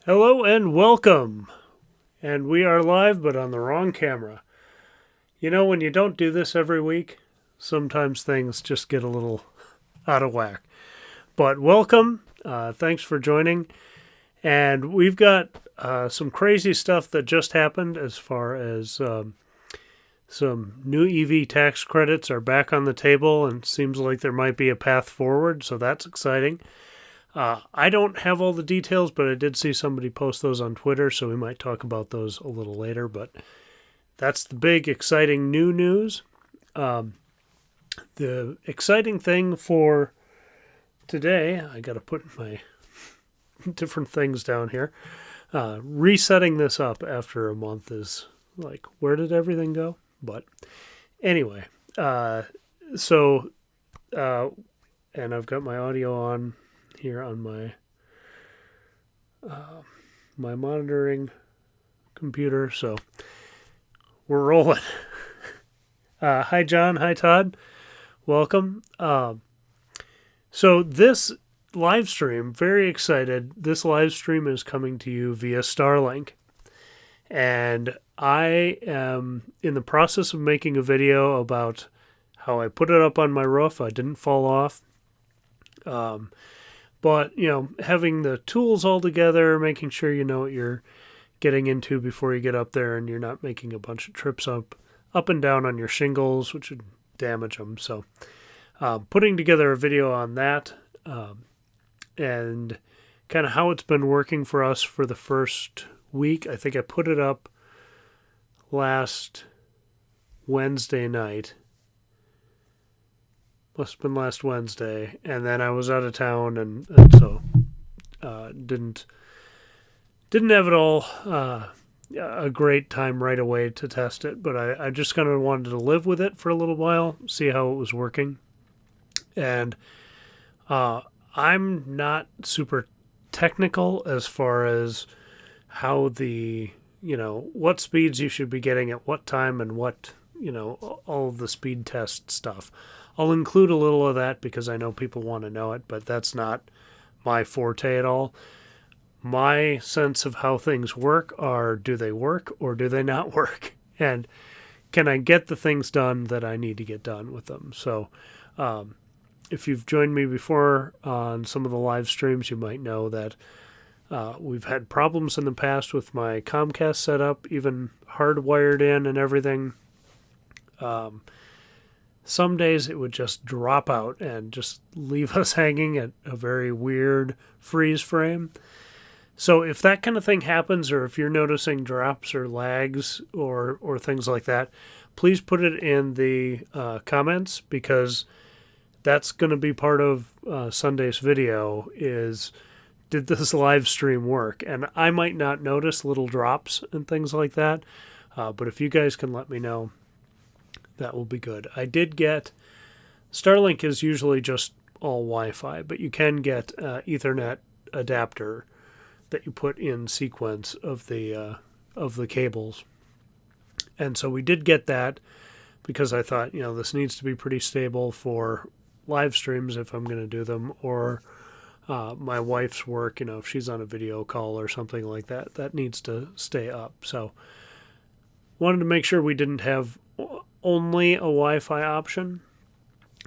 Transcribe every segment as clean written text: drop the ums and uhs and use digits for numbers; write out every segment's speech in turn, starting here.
Hello and welcome. And we are live, but on the wrong camera. You know, when you don't do this every week, sometimes things just get a little out of whack. But welcome. Thanks for joining. And we've got some crazy stuff that just happened as far as some new EV tax credits are back on the table, and seems like there might be a path forward, so that's exciting. I don't have all the details, but I did see somebody post those on Twitter, so we might talk about those a little later. But that's the big, exciting new news. The exciting thing for today, I got to put my different things down here. Resetting this up after a month is like, where did everything go? But anyway, and I've got my audio on here on my my monitoring computer, so we're rolling. Hi John, hi Todd, welcome. So this live stream, very excited. This live stream is coming to you via Starlink, and I am in the process of making a video about how I put it up on my roof. I didn't fall off. But, you know, having the tools all together, making sure you know what you're getting into before you get up there, and you're not making a bunch of trips up and down on your shingles, which would damage them. So putting together a video on that and kind of how it's been working for us for the first week. I think I put it up last Wednesday night. Must have been last Wednesday, and then I was out of town, and so didn't have it all a great time right away to test it. But I just kind of wanted to live with it for a little while, see how it was working. And I'm not super technical as far as how what speeds you should be getting at what time and what, all of the speed test stuff. I'll include a little of that because I know people want to know it, but that's not my forte at all. My sense of how things work are, do they work or do they not work? And can I get the things done that I need to get done with them? So if you've joined me before on some of the live streams, you might know that we've had problems in the past with my Comcast setup, even hardwired in and everything. Some days it would just drop out and just leave us hanging at a very weird freeze frame. So if that kind of thing happens, or if you're noticing drops or lags or things like that, please put it in the comments, because that's going to be part of Sunday's video is, did this live stream work? And I might not notice little drops and things like that, but if you guys can let me know, that will be good. I did get, Starlink is usually just all Wi-Fi, but you can get Ethernet adapter that you put in sequence of the cables. And so we did get that because I thought, this needs to be pretty stable for live streams if I'm going to do them, or my wife's work, if she's on a video call or something like that, that needs to stay up. So wanted to make sure we didn't have only a Wi-Fi option.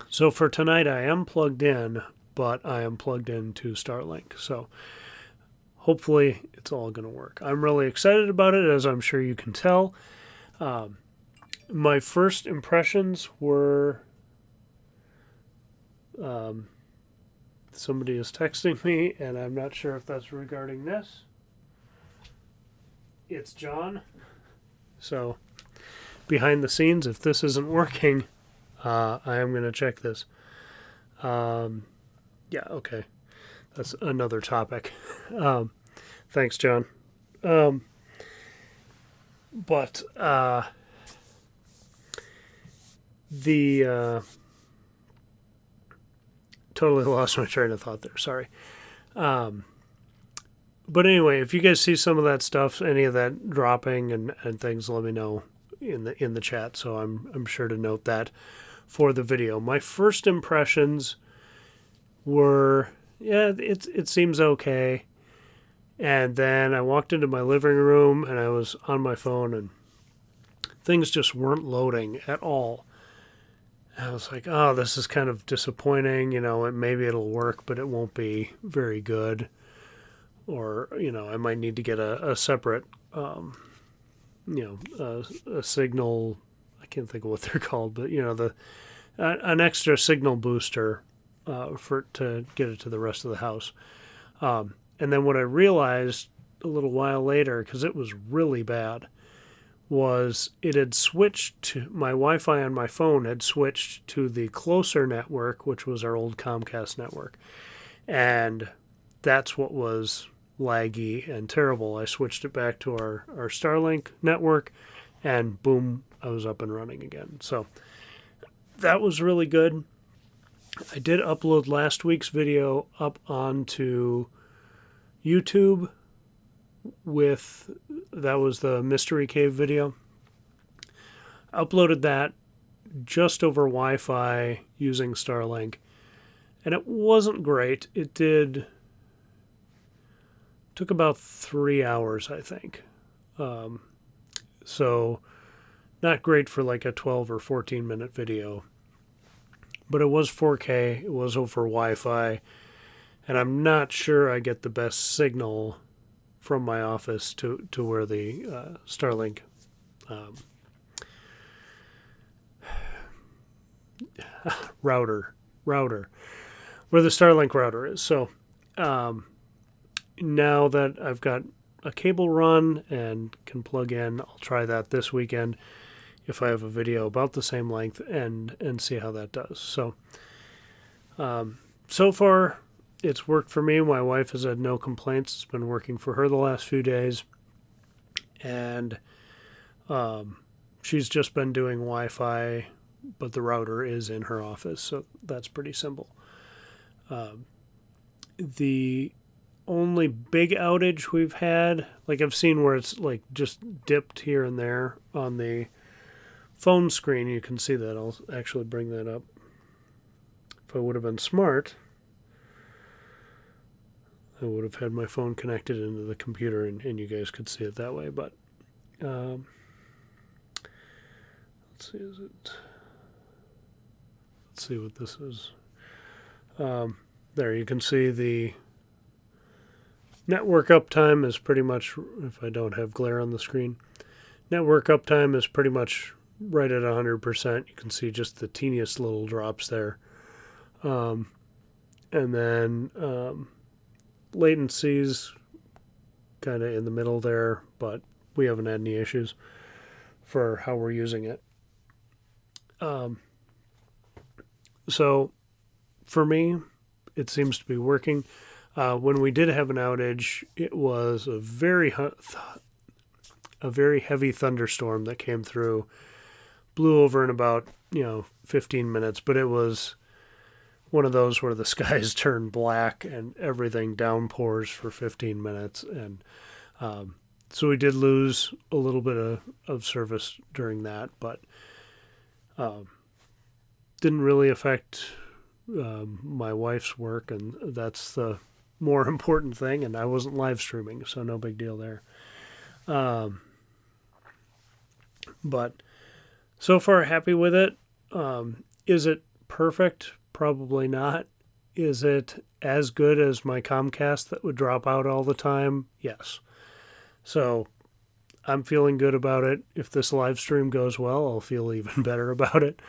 So for tonight I am plugged in, but I am plugged into Starlink. So hopefully it's all going to work. I'm really excited about it, as I'm sure you can tell. My first impressions were, somebody is texting me, and I'm not sure if that's regarding this. It's John. So behind the scenes, if this isn't working, I am going to check this. Yeah, okay. That's another topic. Thanks, John. But totally lost my train of thought there. Sorry. But anyway, if you guys see some of that stuff, any of that dropping and things, let me know in the chat. So I'm sure to note that for the video. My first impressions were, yeah, it seems okay. And then I walked into my living room and I was on my phone and things just weren't loading at all. And I was like, oh, this is kind of disappointing. Maybe it'll work, but it won't be very good. Or, I might need to get a separate, a signal. I can't think of what they're called, but, an extra signal booster to get it to the rest of the house. And then what I realized a little while later, because it was really bad, was it had switched to my Wi-Fi on my phone had switched to the closer network, which was our old Comcast network. And that's what was laggy and terrible. I switched it back to our Starlink network, and boom, I was up and running again. So that was really good. I did upload last week's video up onto YouTube that was the Mystery Cave video. I uploaded that just over Wi-Fi using Starlink, and it wasn't great. It took about 3 hours, I think. So not great for like a 12 or 14 minute video, but it was 4K. It was over Wi-Fi, and I'm not sure I get the best signal from my office to where the Starlink router, where the Starlink router is. So now that I've got a cable run and can plug in, I'll try that this weekend if I have a video about the same length and see how that does. So so far it's worked for me. My wife has had no complaints. It's been working for her the last few days. And she's just been doing Wi-Fi, but the router is in her office, so that's pretty simple. The only big outage we've had, like I've seen where it's like just dipped here and there on the phone screen. You can see that. I'll actually bring that up. If I would have been smart, I would have had my phone connected into the computer and you guys could see it that way. But let's see, let's see what this is. There you can see the network uptime is pretty much, if I don't have glare on the screen, network uptime is pretty much right at 100%. You can see just the teeniest little drops there. And then latency's kind of in the middle there, but we haven't had any issues for how we're using it. So for me, it seems to be working. When we did have an outage, it was a very heavy thunderstorm that came through, blew over in about 15 minutes, but it was one of those where the skies turn black and everything downpours for 15 minutes. And so we did lose a little bit of service during that, but didn't really affect my wife's work, and that's the more important thing. And I wasn't live streaming, so no big deal there. But so far, happy with it. Is it perfect? Probably not. Is it as good as my Comcast that would drop out all the time? Yes. So I'm feeling good about it. If this live stream goes well, I'll feel even better about it.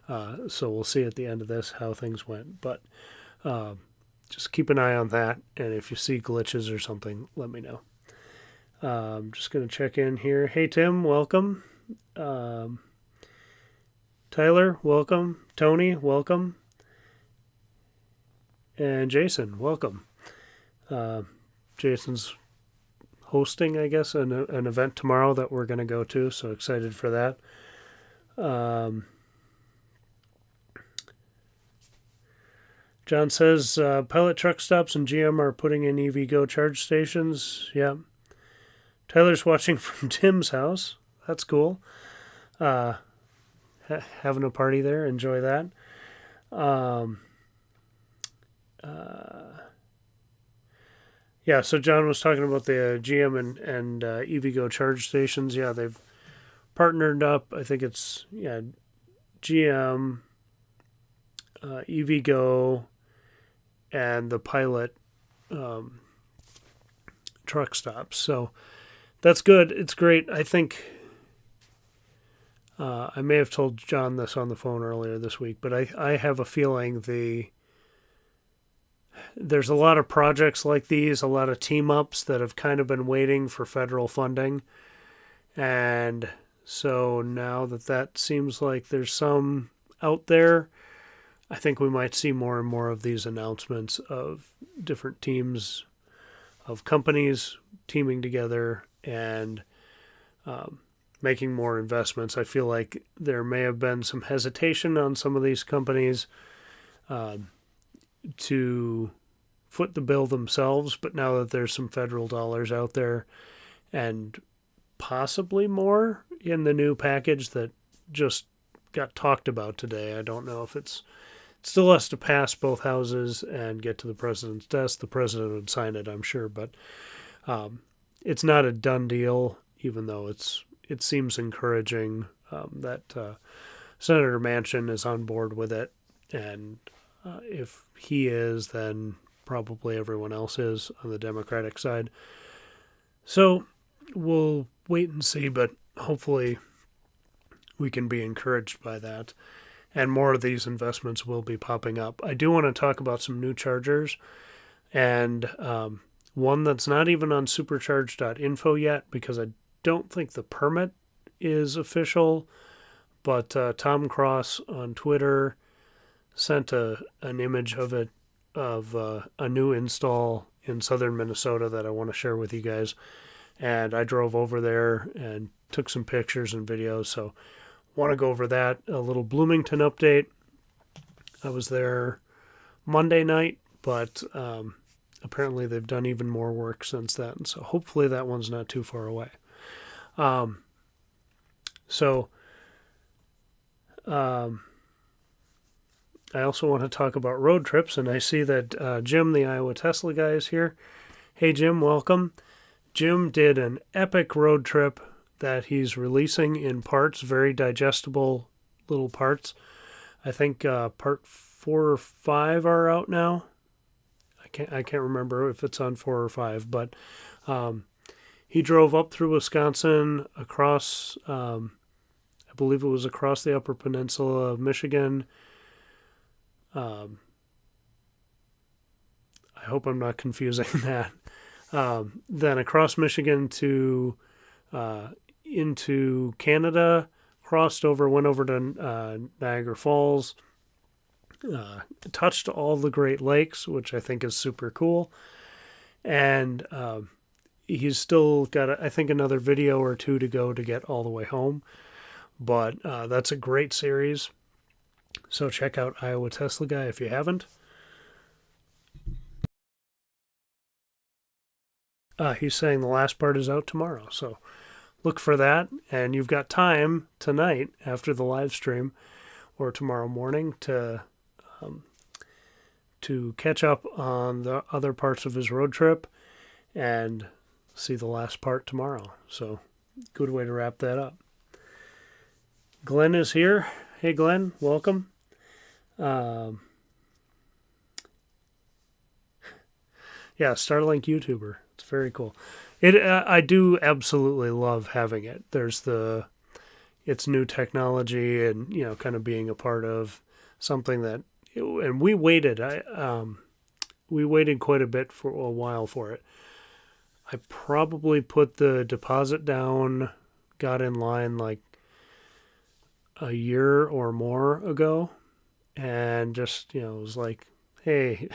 So we'll see at the end of this how things went. But just keep an eye on that. And if you see glitches or something, let me know. I'm just going to check in here. Hey, Tim, welcome. Tyler, welcome. Tony, welcome. And Jason, welcome. Jason's hosting, I guess, an event tomorrow that we're going to go to, so excited for that. John says, pilot truck stops and GM are putting in EV Go charge stations. Yeah. Tyler's watching from Tim's house. That's cool. Having a party there. Enjoy that. Yeah, so John was talking about the GM and EVgo charge stations. Yeah, they've partnered up. I think it's GM, EVgo, and the Pilot um, truck stops. So that's good. It's great. I think I may have told John this on the phone earlier this week, but I have a feeling there's a lot of projects like these, a lot of team ups that have kind of been waiting for federal funding. And so now that seems like there's some out there, I think we might see more and more of these announcements of different teams of companies teaming together and um, making more investments. I feel like there may have been some hesitation on some of these companies um, to foot the bill themselves, but now that there's some federal dollars out there and possibly more in the new package that just got talked about today, I don't know if it still has to pass both houses and get to the president's desk. The president would sign it, I'm sure, but it's not a done deal, even though it seems encouraging that Senator Manchin is on board with it, and if he is, then probably everyone else is on the Democratic side. So we'll wait and see, but hopefully we can be encouraged by that. And more of these investments will be popping up. I do want to talk about some new chargers, and one that's not even on supercharge.info yet because I don't think the permit is official. But Tom Cross on Twitter sent an image of it, of a new install in southern Minnesota that I want to share with you guys. And I drove over there and took some pictures and videos. So want to go over that. A little Bloomington update. I was there Monday night, but apparently they've done even more work since then. So hopefully that one's not too far away. So I also want to talk about road trips, and I see that Jim, the Iowa Tesla guy, is here. Hey, Jim, welcome. Jim did an epic road trip that he's releasing in parts, very digestible little parts. I think part 4 or 5 are out now. I can't remember if it's on 4 or 5, but he drove up through Wisconsin, across, I believe it was across the Upper Peninsula of Michigan. I hope I'm not confusing that. Then across Michigan to into Canada, crossed over, went over to Niagara Falls, touched all the Great Lakes, which I think is super cool. And he's still got, I think, another video or 2 to go to get all the way home. But that's a great series. So check out Iowa Tesla Guy if you haven't. He's saying the last part is out tomorrow. So look for that. And you've got time tonight after the live stream or tomorrow morning to catch up on the other parts of his road trip and see the last part tomorrow. So good way to wrap that up. Glenn is here. Hey, Glenn, welcome. Yeah, Starlink YouTuber. It's very cool. I do absolutely love having it. It's new technology, and kind of being a part of something that, and we waited. We waited quite a bit for a while for it. I probably put the deposit down, got in line like a year or more ago, and just was like, hey,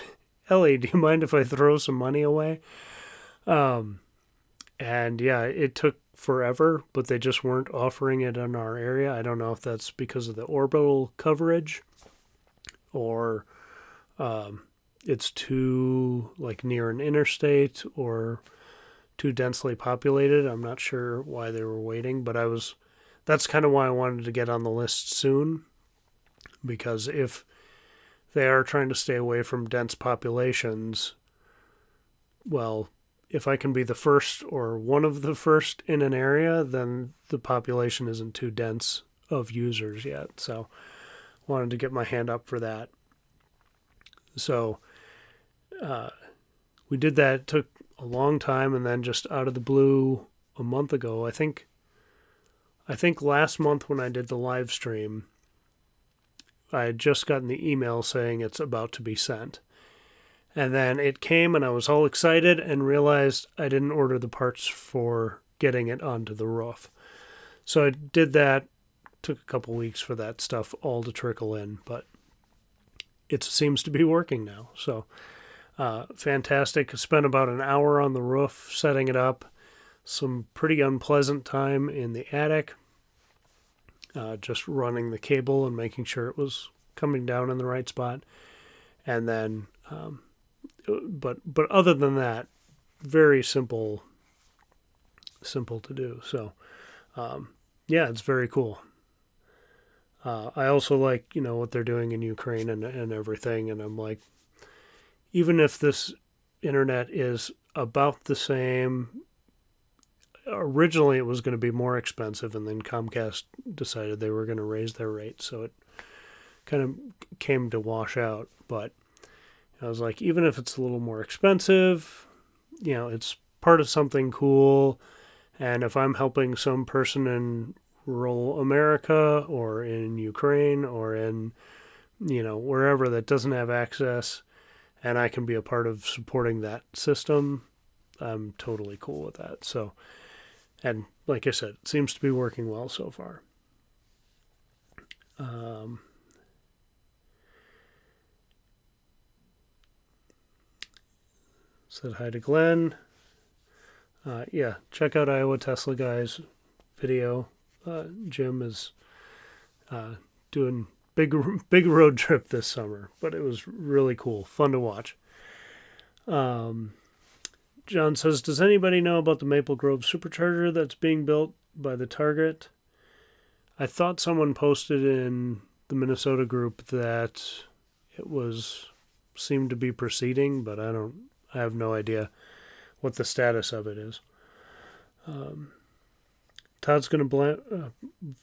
Ellie, do you mind if I throw some money away? And yeah, it took forever, but they just weren't offering it in our area. I don't know if that's because of the orbital coverage or it's too near an interstate or too densely populated. I'm not sure why they were waiting, but that's kind of why I wanted to get on the list soon, because if they are trying to stay away from dense populations, well, if I can be the first or one of the first in an area, then the population isn't too dense of users yet. So wanted to get my hand up for that. So we did that. It took a long time, and then just out of the blue a month ago, I think last month when I did the live stream, I had just gotten the email saying it's about to be sent. And then it came and I was all excited and realized I didn't order the parts for getting it onto the roof. So I did that. Took a couple weeks for that stuff all to trickle in, but it seems to be working now. So fantastic. I spent about an hour on the roof setting it up. Some pretty unpleasant time in the attic. Just running the cable and making sure it was coming down in the right spot. And then but other than that, very simple to do. So yeah, it's very cool. I also like, what they're doing in Ukraine and everything, and I'm like, even if this internet is about the same, originally it was going to be more expensive, and then Comcast decided they were going to raise their rates, so it kind of came to wash out. But I was like, even if it's a little more expensive, it's part of something cool. And if I'm helping some person in rural America or in Ukraine or in, wherever that doesn't have access, and I can be a part of supporting that system, I'm totally cool with that. So, and like I said, it seems to be working well so far. Said hi to Glenn. Yeah, check out Iowa Tesla Guy's video. Jim is doing big road trip this summer, but it was really cool, fun to watch. John says, does anybody know about the Maple Grove Supercharger that's being built by the Target? I thought someone posted in the Minnesota group that it seemed to be proceeding, but I have no idea what the status of it is. Todd's going to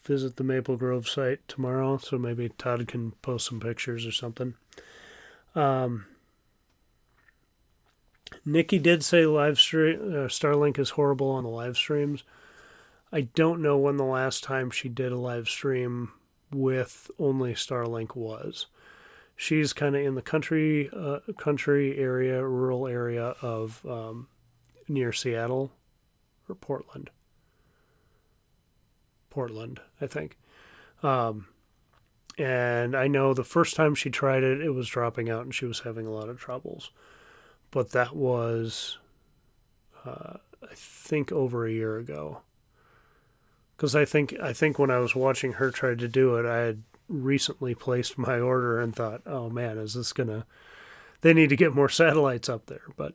visit the Maple Grove site tomorrow, so maybe Todd can post some pictures or something. Nikki did say Starlink is horrible on the live streams. I don't know when the last time she did a live stream with only Starlink was. She's kind of in the country area, rural area of near Seattle or Portland. I think. And I know the first time she tried it, it was dropping out and she was having a lot of troubles. But that was, I think, over a year ago. Because I think when I was watching her try to do it, I had recently placed my order and thought, oh man, is this gonna... They need to get more satellites up there. But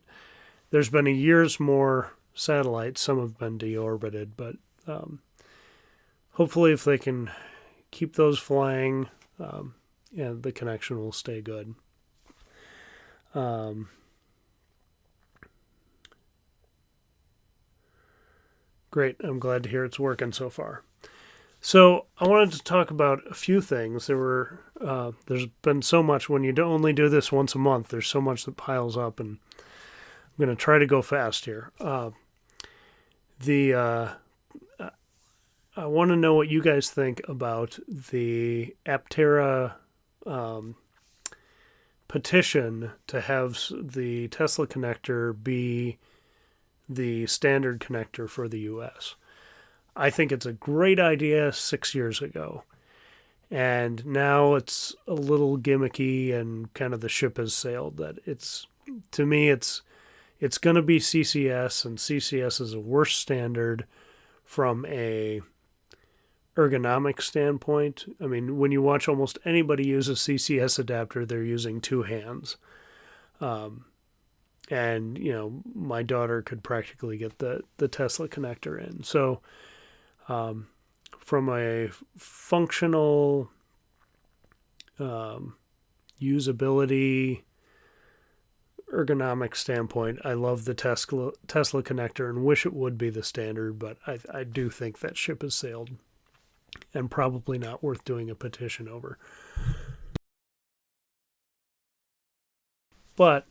there's been a year's more satellites. Some have been deorbited, but hopefully if they can keep those flying, the connection will stay good. Great. I'm glad to hear it's working so far. So I wanted to talk about a few things. There's been so much. When you only do this once a month, there's so much that piles up, and I'm going to try to go fast here. I want to know what you guys think about the Aptera petition to have the Tesla connector be the standard connector for the U.S. I think it's a great idea 6 years ago. And now it's a little gimmicky and kind of the ship has sailed. To me, it's going to be CCS, and CCS is a worse standard from a ergonomic standpoint. I mean, when you watch almost anybody use a CCS adapter, they're using two hands. And, my daughter could practically get the Tesla connector in. So from a functional usability ergonomic standpoint, I love the Tesla connector and wish it would be the standard, but I do think that ship has sailed and probably not worth doing a petition over. But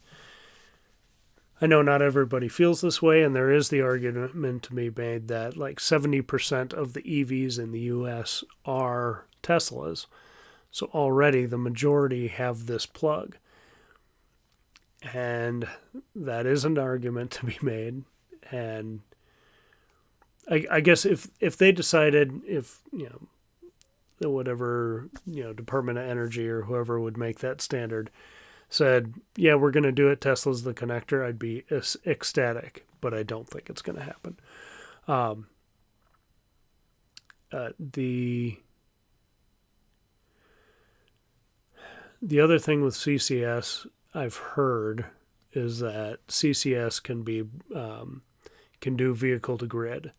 I know not everybody feels this way, and there is the argument to be made that like 70% of the EVs in the U.S. are Teslas. So already the majority have this plug. And that is an argument to be made. And I guess if they decided, if, whatever, Department of Energy or whoever would make that standard said, yeah, we're going to do it, Tesla's the connector, I'd be ecstatic. But I don't think it's going to happen. The other thing with CCS I've heard is that CCS can do vehicle to grid,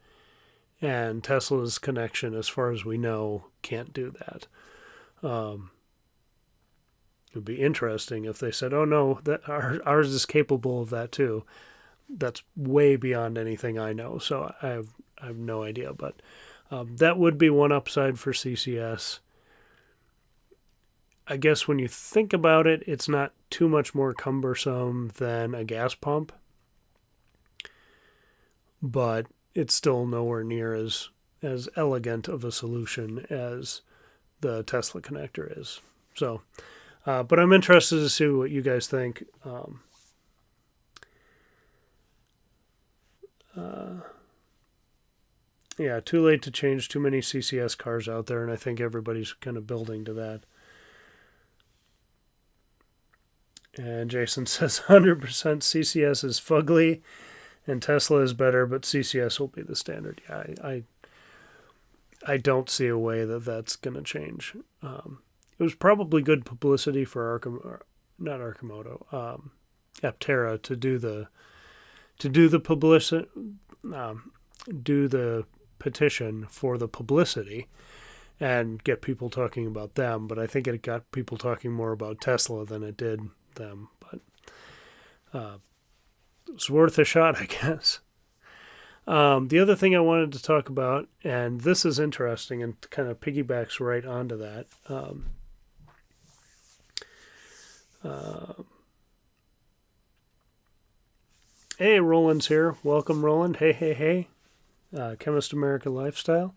and Tesla's connection, as far as we know, can't do that. It would be interesting if they said, "Oh no, that ours is capable of that too." That's way beyond anything I know, so I have no idea. But that would be one upside for CCS. I guess when you think about it, it's not too much more cumbersome than a gas pump, but it's still nowhere near as elegant of a solution as the Tesla connector is. So, but I'm interested to see what you guys think. Yeah, too late to change, too many CCS cars out there, and I think everybody's kind of building to that. And Jason says 100% CCS is fugly and Tesla is better, but CCS will be the standard. Yeah, I don't see a way that that's going to change. It was probably good publicity for Aptera to do the publicity, do the petition for the publicity and get people talking about them. But I think it got people talking more about Tesla than it did them. But it's worth a shot, I guess. The other thing I wanted to talk about, and this is interesting and kind of piggybacks right onto that. Hey, Roland's here. Welcome, Roland. Hey. Chemist America Lifestyle.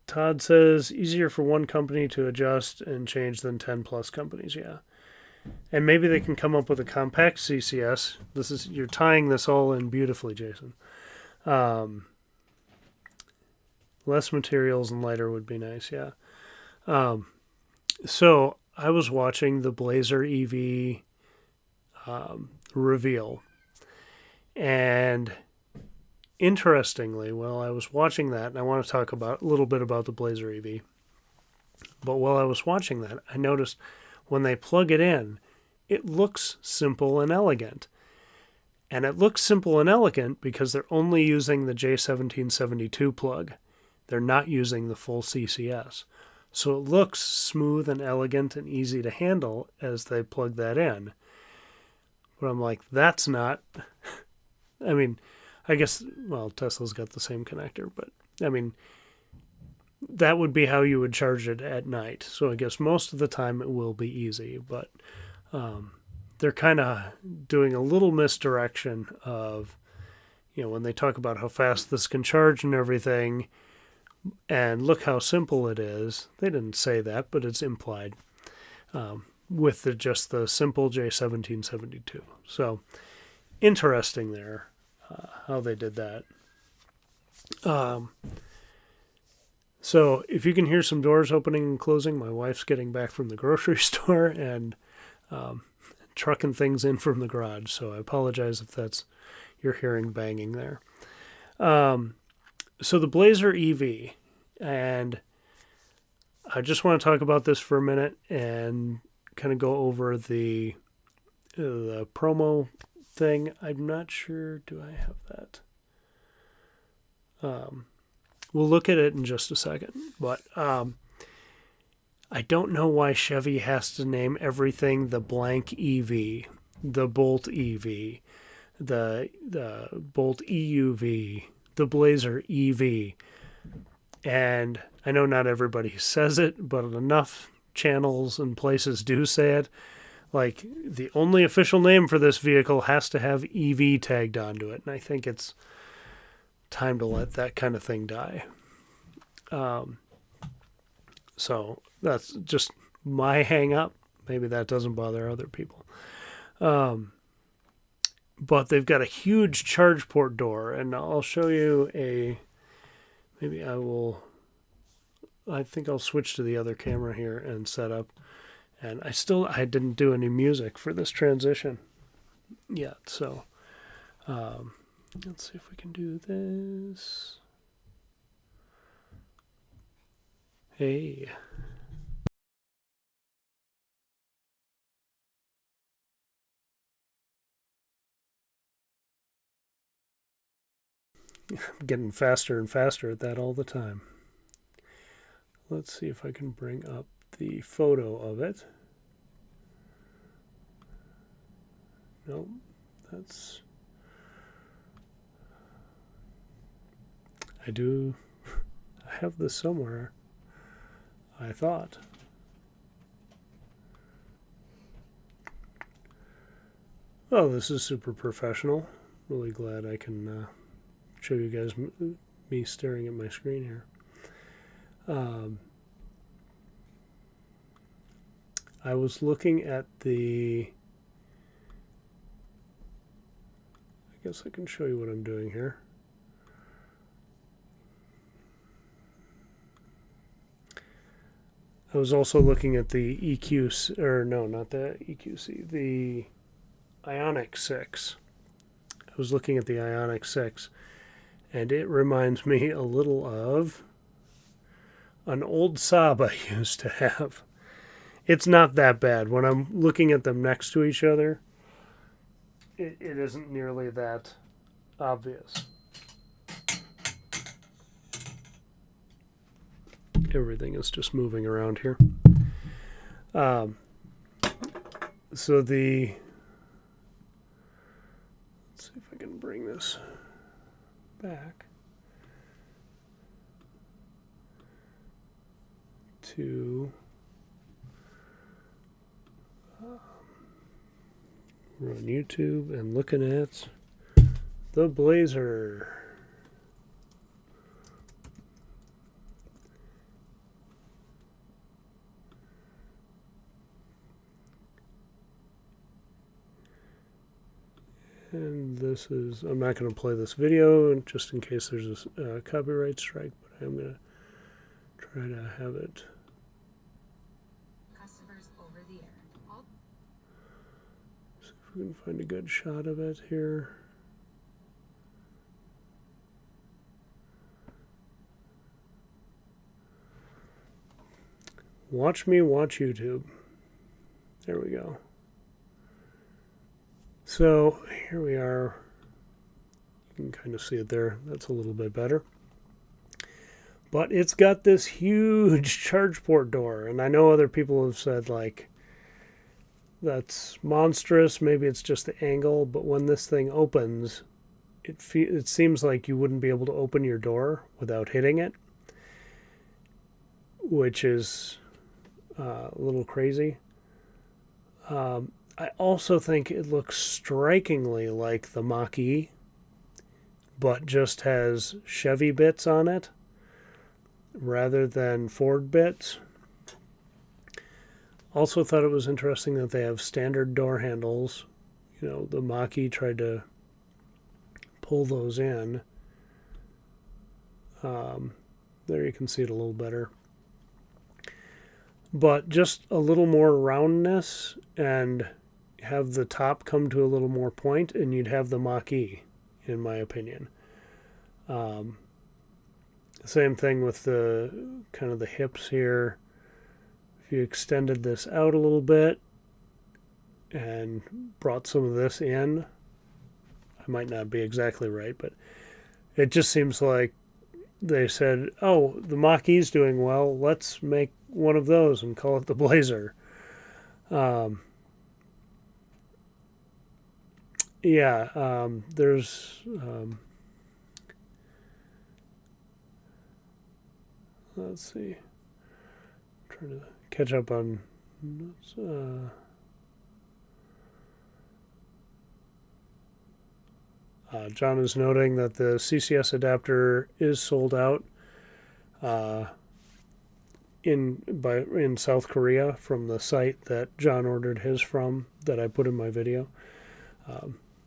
Todd says, easier for one company to adjust and change than 10 plus companies. Yeah. And maybe they can come up with a compact CCS. You're tying this all in beautifully, Jason. Less materials and lighter would be nice. Yeah. So I was watching the Blazer EV reveal, and interestingly, while I was watching that, and I want to talk a little bit about the Blazer EV, but while I was watching that, I noticed when they plug it in, it looks simple and elegant. And it looks simple and elegant because they're only using the J1772 plug. They're not using the full CCS. So it looks smooth and elegant and easy to handle as they plug that in. But I'm like, that's not... I mean, I guess, well, Tesla's got the same connector, but I mean, that would be how you would charge it at night. So I guess most of the time it will be easy, but they're kind of doing a little misdirection of, when they talk about how fast this can charge and everything, and look how simple it is. They didn't say that, but it's implied with just the simple J1772. So interesting there. How they did that. So if you can hear some doors opening and closing, my wife's getting back from the grocery store and trucking things in from the garage. So I apologize if you're hearing banging there. So the Blazer EV, and I just want to talk about this for a minute and kind of go over the promo thing. I'm not sure. Do I have that? We'll look at it in just a second. But I don't know why Chevy has to name everything the blank EV, the Bolt EV, the Bolt EUV, the Blazer EV. And I know not everybody says it, but enough channels and places do say it. Like, the only official name for this vehicle has to have EV tagged onto it. And I think it's time to let that kind of thing die. So that's just my hang up. Maybe that doesn't bother other people. But they've got a huge charge port door, and I'll show you maybe I think I'll switch to the other camera here and set up. And I didn't do any music for this transition yet, so let's see if we can do this. Hey. I'm getting faster and faster at that all the time. Let's see if I can bring up the photo of it. Nope, I have this somewhere, I thought. Oh, this is super professional. Really glad I can show you guys me staring at my screen here. I was looking at I guess I can show you what I'm doing here. I was also looking at the EQ, or no, not the EQC, the Ioniq 6. I was looking at the Ioniq 6, and it reminds me a little of an old Saab I used to have. It's not that bad. When I'm looking at them next to each other, it isn't nearly that obvious. Everything is just moving around here. So let's see if I can bring this back to we're on YouTube and looking at the Blazer. And this is, I'm not going to play this video just in case there's a copyright strike, but I'm going to try to have it. Customers over the air. See if we can find a good shot of it here. Watch me watch YouTube. There we go. So here we are. You can kind of see it there. That's a little bit better. But it's got this huge charge port door. And I know other people have said, like, that's monstrous. Maybe it's just the angle. But when this thing opens, it seems like you wouldn't be able to open your door without hitting it, which is a little crazy. I also think it looks strikingly like the Mach-E, but just has Chevy bits on it rather than Ford bits. Also thought it was interesting that they have standard door handles. You know, the Mach-E tried to pull those in. There you can see it a little better. But just a little more roundness and have the top come to a little more point, and you'd have the Mach-E, in my opinion. Same thing with the kind of the hips here. If you extended this out a little bit and brought some of this in, I might not be exactly right, but it just seems like they said, oh, the Mach-E's doing well, let's make one of those and call it the Blazer. There's let's see. I'm trying to catch up on. John is noting that the CCS adapter is sold out in South Korea from the site that John ordered his from that I put in my video.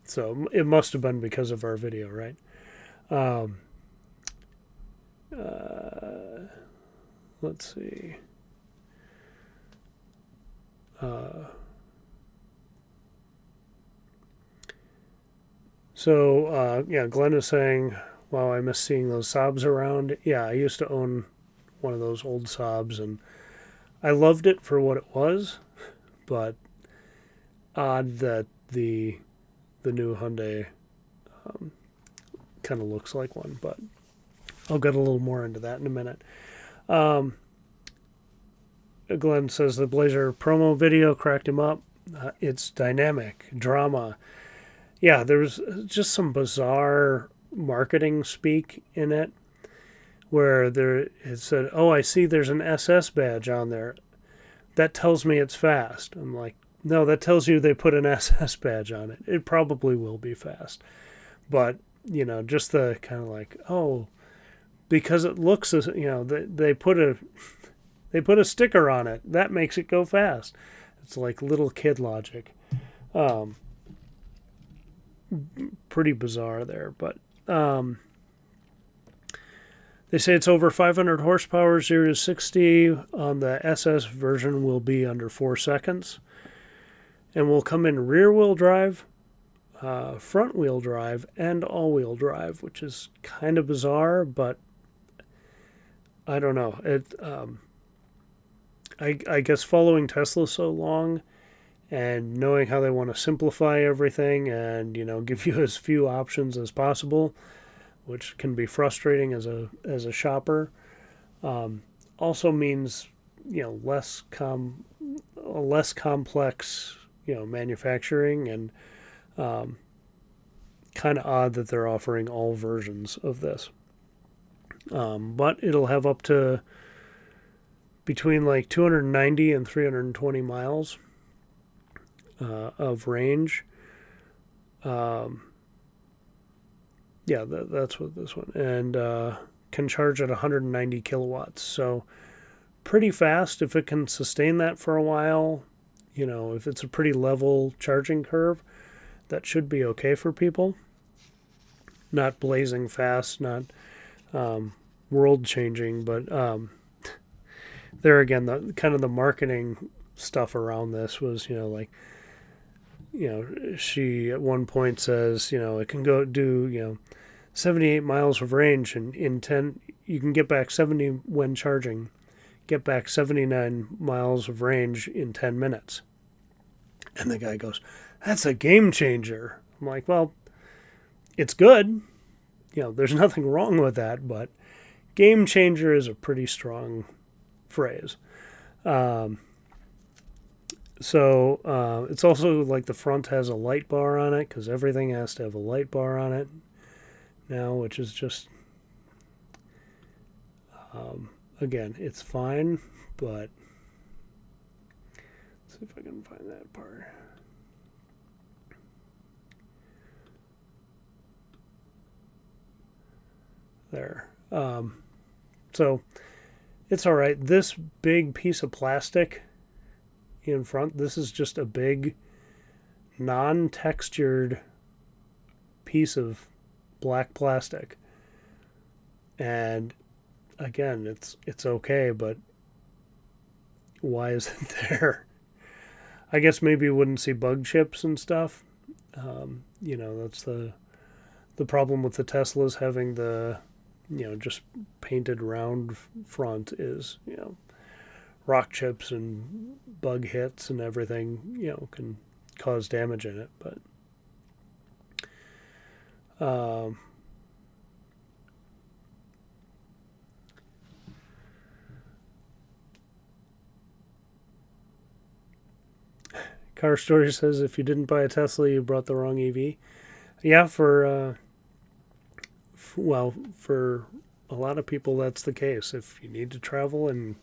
So it must have been because of our video, right? Let's see. Glenn is saying, wow, I miss seeing those Saabs around. Yeah, I used to own one of those old Saabs, and I loved it for what it was, but odd that the new Hyundai kind of looks like one, but I'll get a little more into that in a minute. Glenn says the Blazer promo video cracked him up. It's dynamic, drama. Yeah, there was just some bizarre marketing speak in it where it said, oh, I see there's an SS badge on there. That tells me it's fast. I'm like, no, that tells you they put an SS badge on it. It probably will be fast. But, just the kind of like, oh, because it looks as, they put a sticker on it. That makes it go fast. It's like little kid logic. Pretty bizarre there, but they say it's over 500 horsepower, 0 to 60 on the SS version will be under 4 seconds, and will come in rear-wheel drive, front-wheel drive, and all-wheel drive, which is kind of bizarre, but I don't know. I guess following Tesla so long and knowing how they want to simplify everything and, give you as few options as possible, which can be frustrating as a shopper, also means, less complex, manufacturing, and kind of odd that they're offering all versions of this. But it'll have up to between like 290 and 320 miles of range. That's what this one. And can charge at 190 kilowatts. So pretty fast if it can sustain that for a while. If it's a pretty level charging curve, that should be okay for people. Not blazing fast, not world changing, but there again, the kind of the marketing stuff around this was, she at one point says, it can go do, 78 miles of range, and in 10, you can get back 70 when charging, get back 79 miles of range in 10 minutes. And the guy goes, that's a game changer. I'm like, well, it's good. There's nothing wrong with that, but game changer is a pretty strong phrase. So it's also like the front has a light bar on it, because everything has to have a light bar on it now, which is just, again, it's fine, but let's see if I can find that part. There. So it's all right. This big piece of plastic in front, this is just a big non-textured piece of black plastic. And again, it's okay, but why is it there? I guess maybe you wouldn't see bug chips and stuff. That's the problem with the Teslas having the, just painted round front is, rock chips and bug hits and everything, can cause damage in it. But Car Story says, if you didn't buy a Tesla, you brought the wrong EV. Yeah, for a lot of people, that's the case. If you need to travel and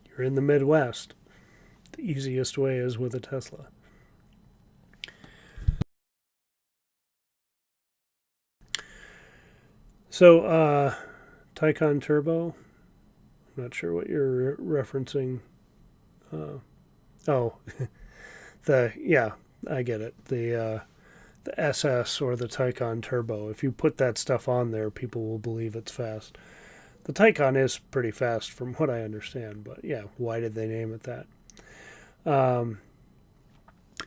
you're in the Midwest, the easiest way is with a Tesla. So, Taycan Turbo, I'm not sure what you're referencing. Oh, I get it. The SS or the Taycan Turbo. If you put that stuff on there, people will believe it's fast. The Taycan is pretty fast from what I understand, but yeah, why did they name it that?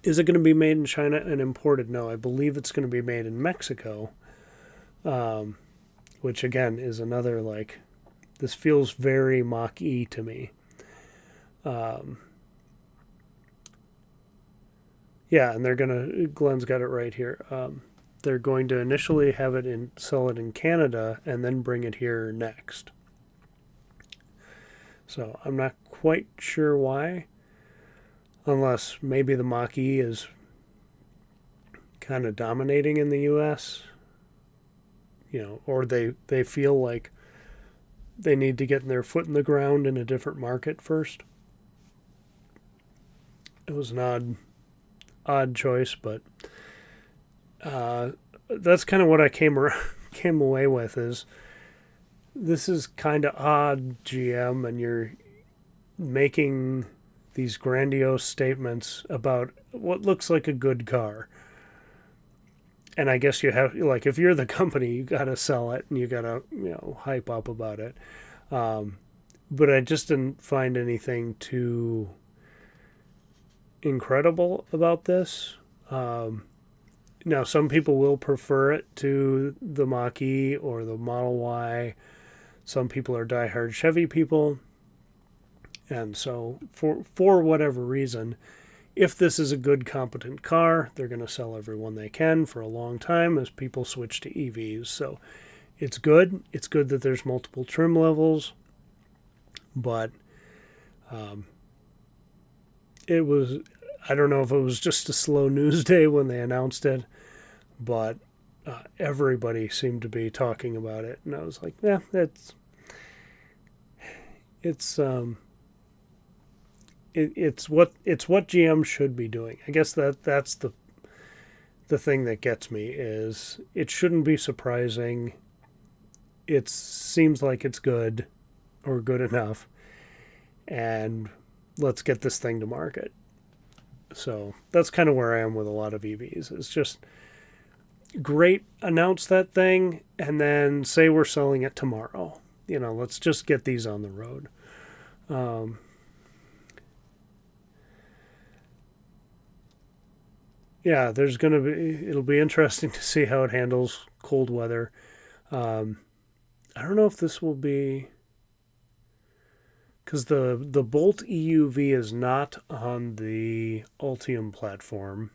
Is it going to be made in China and imported? No, I believe it's going to be made in Mexico, which again is another like, this feels very Mach-E to me. Yeah, and Glenn's got it right here. They're going to initially have it sell it in Canada and then bring it here next. So I'm not quite sure why, unless maybe the Mach-E is kind of dominating in the U.S., or they feel like they need to get their foot in the ground in a different market first. It was an odd choice, but that's kind of what I came away with. Is this is kind of odd, GM, and you're making these grandiose statements about what looks like a good car. And I guess you have, like, if you're the company, you got to sell it and you got to, hype up about it. But I just didn't find anything too incredible about this. Now, some people will prefer it to the Mach-E or the Model Y. Some people are diehard Chevy people. And so, for whatever reason, if this is a good, competent car, they're going to sell every one they can for a long time as people switch to EVs. So it's good. It's good that there's multiple trim levels. But it was, I don't know if it was just a slow news day when they announced it, but everybody seemed to be talking about it. And I was like, yeah, it's what GM should be doing. I guess that's the thing that gets me is it shouldn't be surprising. It seems like it's good or good enough, and let's get this thing to market. So that's kind of where I am with a lot of EVs. It's just great, announce that thing, and then say we're selling it tomorrow. Let's just get these on the road. Yeah, it'll be interesting to see how it handles cold weather. I don't know if this will be, because the Bolt EUV is not on the Ultium platform.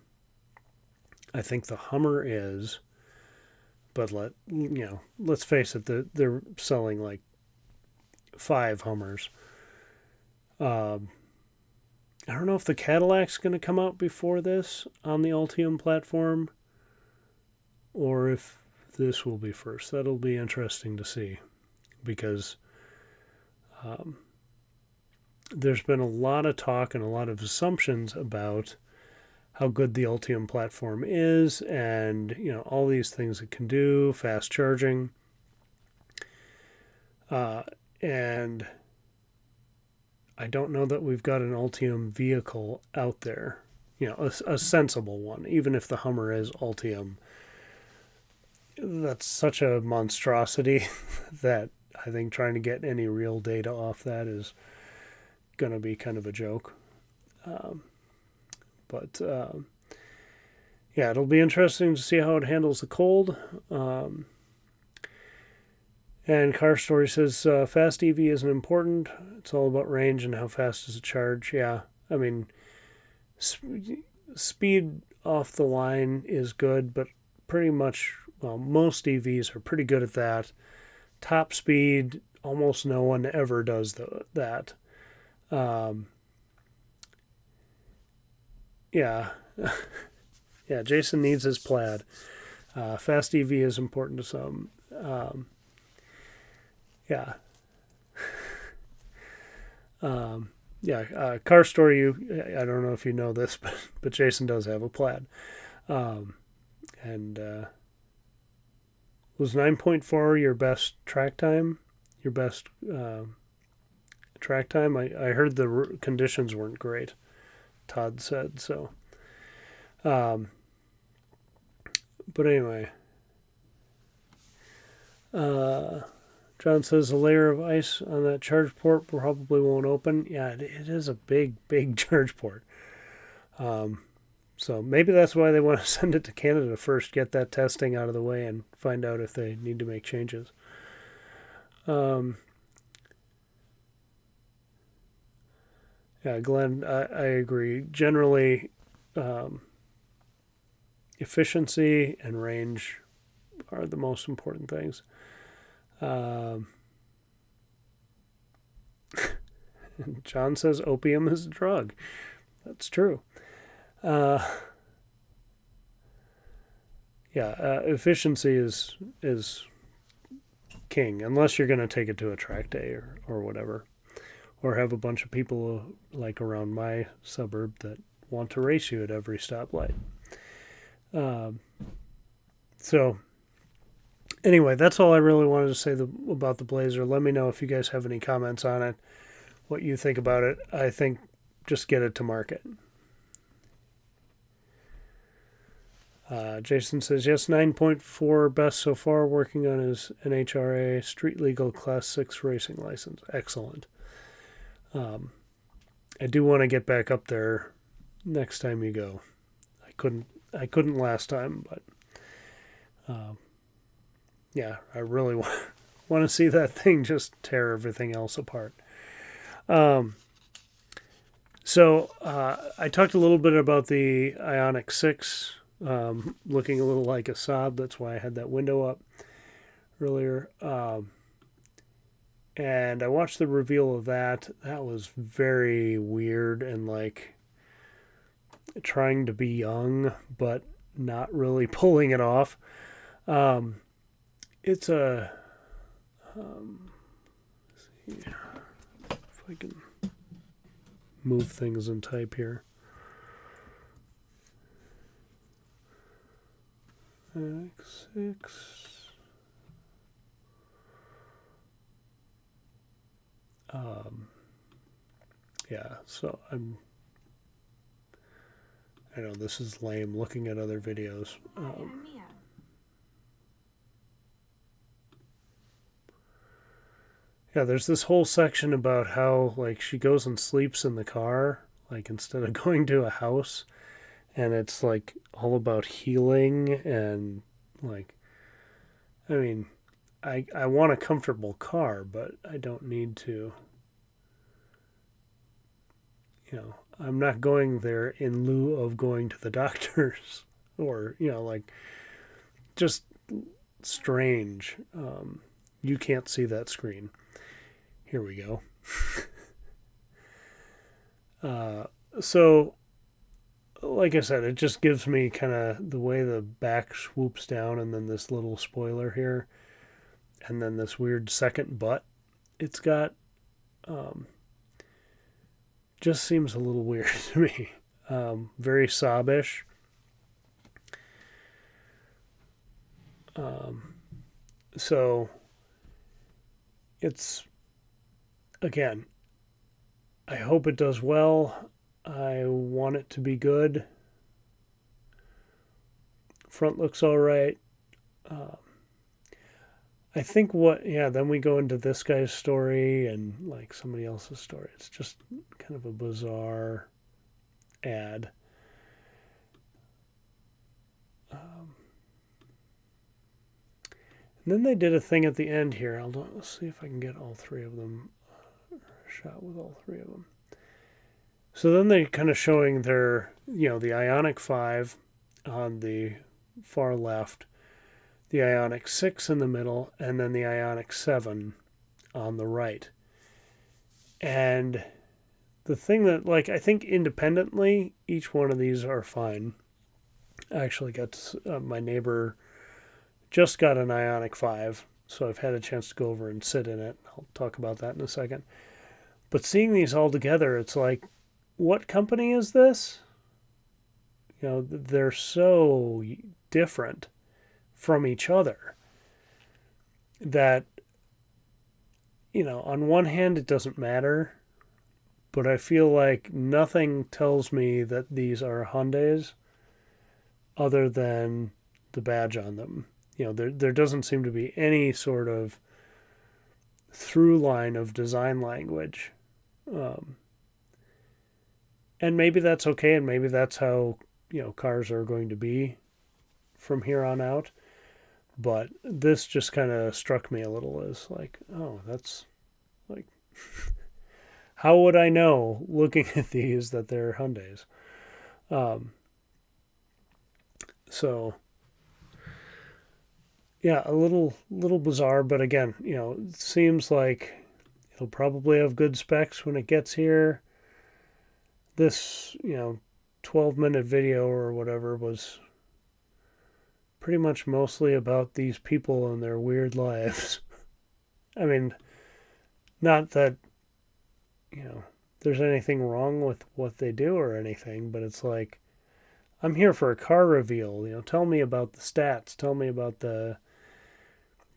I think the Hummer is, but let's face it, they're selling like 5 Hummers. I don't know if the Cadillac's going to come out before this on the Ultium platform, or if this will be first. That'll be interesting to see, because there's been a lot of talk and a lot of assumptions about how good the Ultium platform is, and all these things it can do, fast charging, and I don't know that we've got an Ultium vehicle out there, a sensible one, even if the Hummer is Ultium. That's such a monstrosity that I think trying to get any real data off that is going to be kind of a joke. But it'll be interesting to see how it handles the cold. And Car Story says, fast EV isn't important. It's all about range and how fast does it charge. Yeah, I mean, speed off the line is good, but pretty much, most EVs are pretty good at that. Top speed, almost no one ever does that. yeah. Yeah, Jason needs his plaid. Fast EV is important to some. Yeah. Car store, I don't know if you know this, but Jason does have a plaid. And was 9.4 your best track time? Your best track time? I heard the conditions weren't great, Todd said. So, but anyway. John says a layer of ice on that charge port probably won't open. Yeah, it is a big, big charge port. So maybe that's why they want to send it to Canada first, get that testing out of the way, and find out if they need to make changes. Yeah, Glenn, I agree. Generally, efficiency and range are the most important things. John says opium is a drug. That's true. Efficiency is king, unless you're going to take it to a track day or whatever, or have a bunch of people like around my suburb that want to race you at every stoplight. So anyway, that's all I really wanted to say about the Blazer. Let me know if you guys have any comments on it, what you think about it. I think just get it to market. Jason says, yes, 9.4 best so far, working on his NHRA street legal class 6 racing license. Excellent. I do want to get back up there next time you go. I couldn't last time, but I really want to see that thing just tear everything else apart. So I talked a little bit about the Ioniq 6 looking a little like a Saab. That's why I had that window up earlier. And I watched the reveal of that. That was very weird and like trying to be young, but not really pulling it off. It's a... let's see if I can move things and type here. X6. So I know this is lame looking at other videos. There's this whole section about how like she goes and sleeps in the car, like instead of going to a house, and it's like all about healing and like, I mean, I want a comfortable car, but I don't need to, I'm not going there in lieu of going to the doctors or, like just strange. You can't see that screen. Here we go. So, like I said, it just gives me kind of the way the back swoops down and then this little spoiler here and then this weird second butt it's got. Just seems a little weird to me. Very Saab-ish. So it's, again, I hope it does well. I want it to be good. Front looks all right. I think then we go into this guy's story and like somebody else's story. It's just kind of a bizarre ad. And then they did a thing at the end here. Let's see if I can get all three of them, shot with all three of them. So then they're kind of showing their, the Ioniq 5 on the far left, the Ioniq 6 in the middle, and then the Ioniq 7 on the right. And the thing that, like, I think independently, each one of these are fine. I actually got my neighbor just got an Ioniq 5, so I've had a chance to go over and sit in it. I'll talk about that in a second. But seeing these all together, it's like, what company is this? You know, they're so different from each other that, you know, on one hand, it doesn't matter, but I feel like nothing tells me that these are Hyundais other than the badge on them. You know, there doesn't seem to be any sort of through line of design language. Um, and maybe that's okay, and maybe that's how, you know, cars are going to be from here on out. But this just kind of struck me a little as like, oh, that's like, how would I know looking at these that they're Hyundais? Um, so yeah, a little bizarre, but again, you know, it seems like it'll probably have good specs when it gets here. This, you know, 12-minute video or whatever was pretty much mostly about these people and their weird lives. I mean, not that, you know, there's anything wrong with what they do or anything, but it's like, I'm here for a car reveal. You know, tell me about the stats. Tell me about the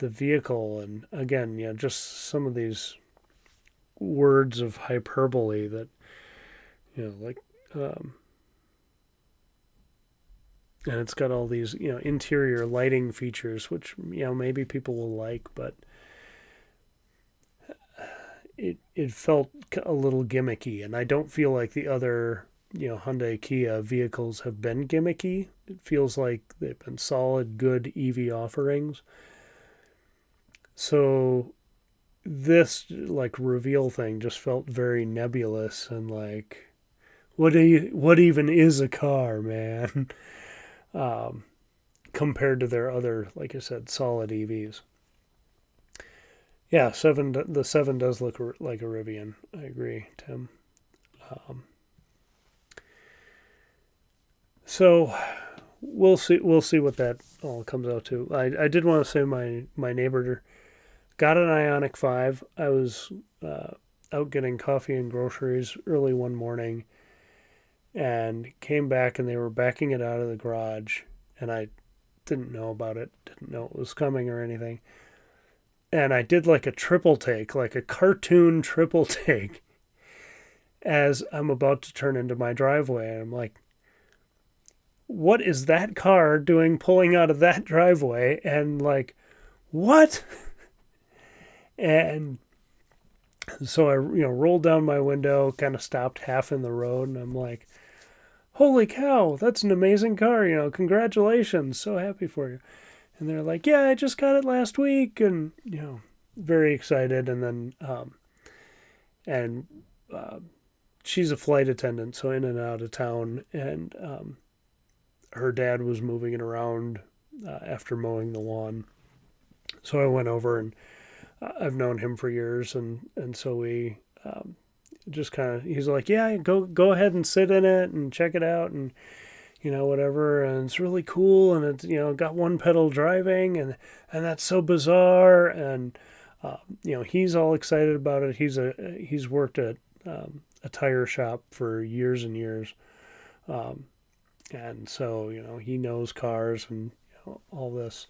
vehicle. And again, you know, just some of these words of hyperbole that, you know, like, and it's got all these, you know, interior lighting features, which, you know, maybe people will like, but it felt a little gimmicky, and I don't feel like the other, you know, Hyundai Kia vehicles have been gimmicky. It feels like they've been solid, good EV offerings. So this like reveal thing just felt very nebulous and like, what even is a car, man? um, Compared to their other, like I said, solid EVs. Yeah, the 7 does look like a Rivian. I agree, Tim. Um, so we'll see what that all comes out to. I did want to say my neighbor got an Ioniq 5. I was out getting coffee and groceries early one morning and came back, and they were backing it out of the garage, and I didn't know about it, didn't know it was coming or anything. And I did like a triple take, like a cartoon triple take, as I'm about to turn into my driveway. And I'm like, what is that car doing pulling out of that driveway? And like, what? And so I, you know, rolled down my window, kind of stopped half in the road, and I'm like, holy cow, that's an amazing car, you know, congratulations, so happy for you. And they're like, yeah, I just got it last week, and, you know, very excited. And then, and she's a flight attendant, so in and out of town, and her dad was moving it around after mowing the lawn. So I went over, and I've known him for years, and so we just kind of, he's like, yeah, go ahead and sit in it and check it out, and you know, whatever, and it's really cool, and it's, you know, got one pedal driving, and that's so bizarre, and you know, he's all excited about it. He's worked at a tire shop for years and years, and so, you know, he knows cars and, you know, all this,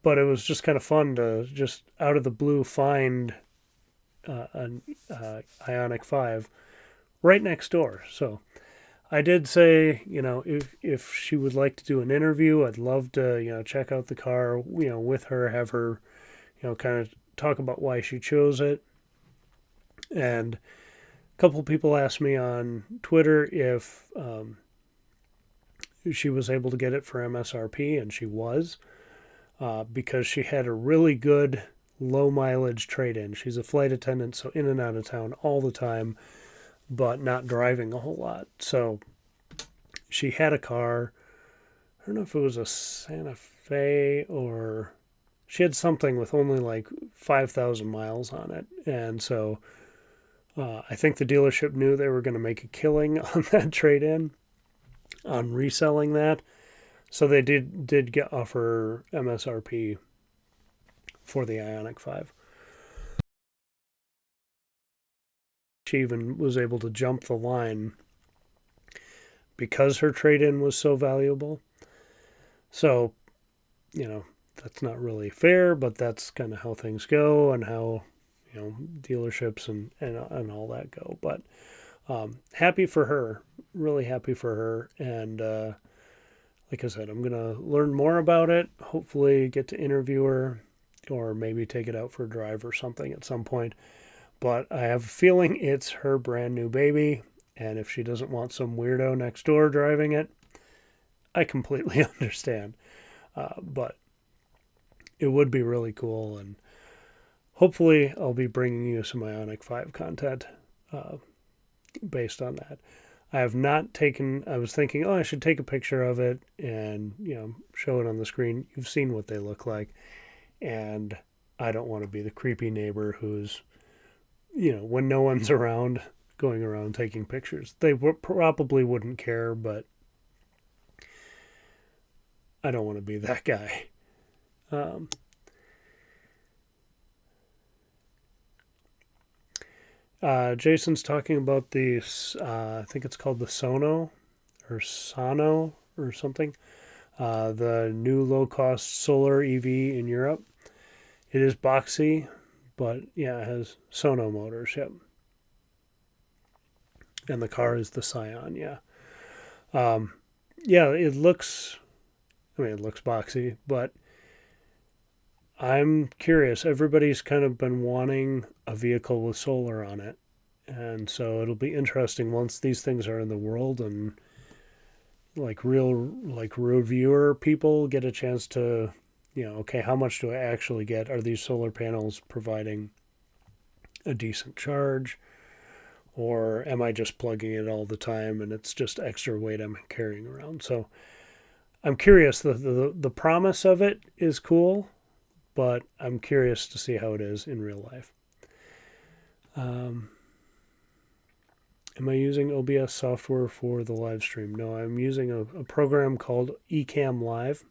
but it was just kind of fun to just out of the blue find an Ioniq 5 right next door. So I did say, you know, if she would like to do an interview, I'd love to, you know, check out the car, you know, with her, have her, you know, kind of talk about why she chose it. And a couple people asked me on Twitter if she was able to get it for MSRP, and she was, because she had a really good low mileage trade-in. She's a flight attendant, so in and out of town all the time, but not driving a whole lot. So she had a car. I don't know if it was a Santa Fe, or she had something with only like 5,000 miles on it. And so I think the dealership knew they were going to make a killing on that trade-in, on reselling that. So they did offer MSRP for the Ioniq 5. She even was able to jump the line because her trade-in was so valuable. So, that's not really fair, but that's kind of how things go and how, dealerships and all that go. But happy for her, really happy for her. And like I said, I'm going to learn more about it, hopefully get to interview her or maybe take it out for a drive or something at some point. But I have a feeling it's her brand new baby. And if she doesn't want some weirdo next door driving it, I completely understand. But it would be really cool. And hopefully I'll be bringing you some Ioniq 5 content based on that. I have not taken, I was thinking, I should take a picture of it and, show it on the screen. You've seen what they look like. And I don't want to be the creepy neighbor who's, when no one's around, going around taking pictures. They probably wouldn't care, but I don't want to be that guy. Jason's talking about the, I think it's called the Sono or something. The new low-cost solar EV in Europe. It is boxy, but yeah, it has Sono motors, yep. And the car is the Scion, yeah. Yeah, it looks boxy, but I'm curious. Everybody's kind of been wanting a vehicle with solar on it. And so it'll be interesting once these things are in the world and reviewer people get a chance to, okay, how much do I actually get? Are these solar panels providing a decent charge? Or am I just plugging it all the time and it's just extra weight I'm carrying around? So I'm curious. The promise of it is cool, but I'm curious to see how it is in real life. Am I using OBS software for the live stream? No, I'm using a program called Ecamm Live.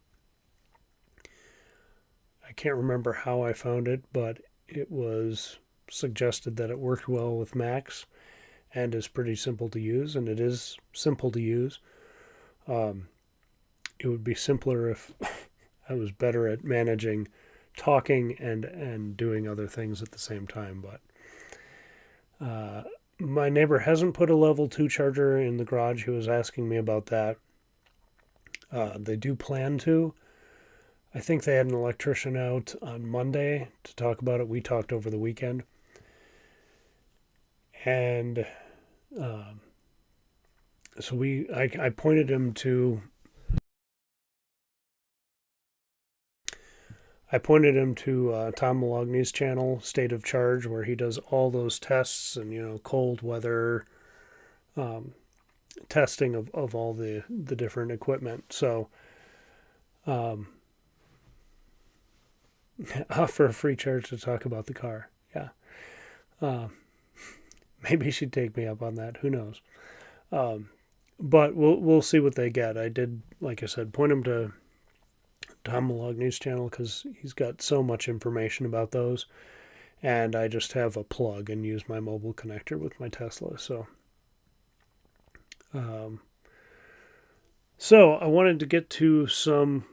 I can't remember how I found it, but it was suggested that it worked well with Macs and is pretty simple to use, and it is simple to use. It would be simpler if I was better at managing talking and doing other things at the same time, but my neighbor hasn't put a level 2 charger in the garage. He was asking me about that. They do plan to. I think they had an electrician out on Monday to talk about it. We talked over the weekend. And so I pointed him to Tom Malogny's channel, State of Charge, where he does all those tests and cold weather testing of all the different equipment. So offer a free charge to talk about the car. Yeah. Maybe she'd take me up on that. Who knows? But we'll see what they get. I did, like I said, point them to Tom Malogny's channel because he's got so much information about those. And I just have a plug and use my mobile connector with my Tesla. So I wanted to get to some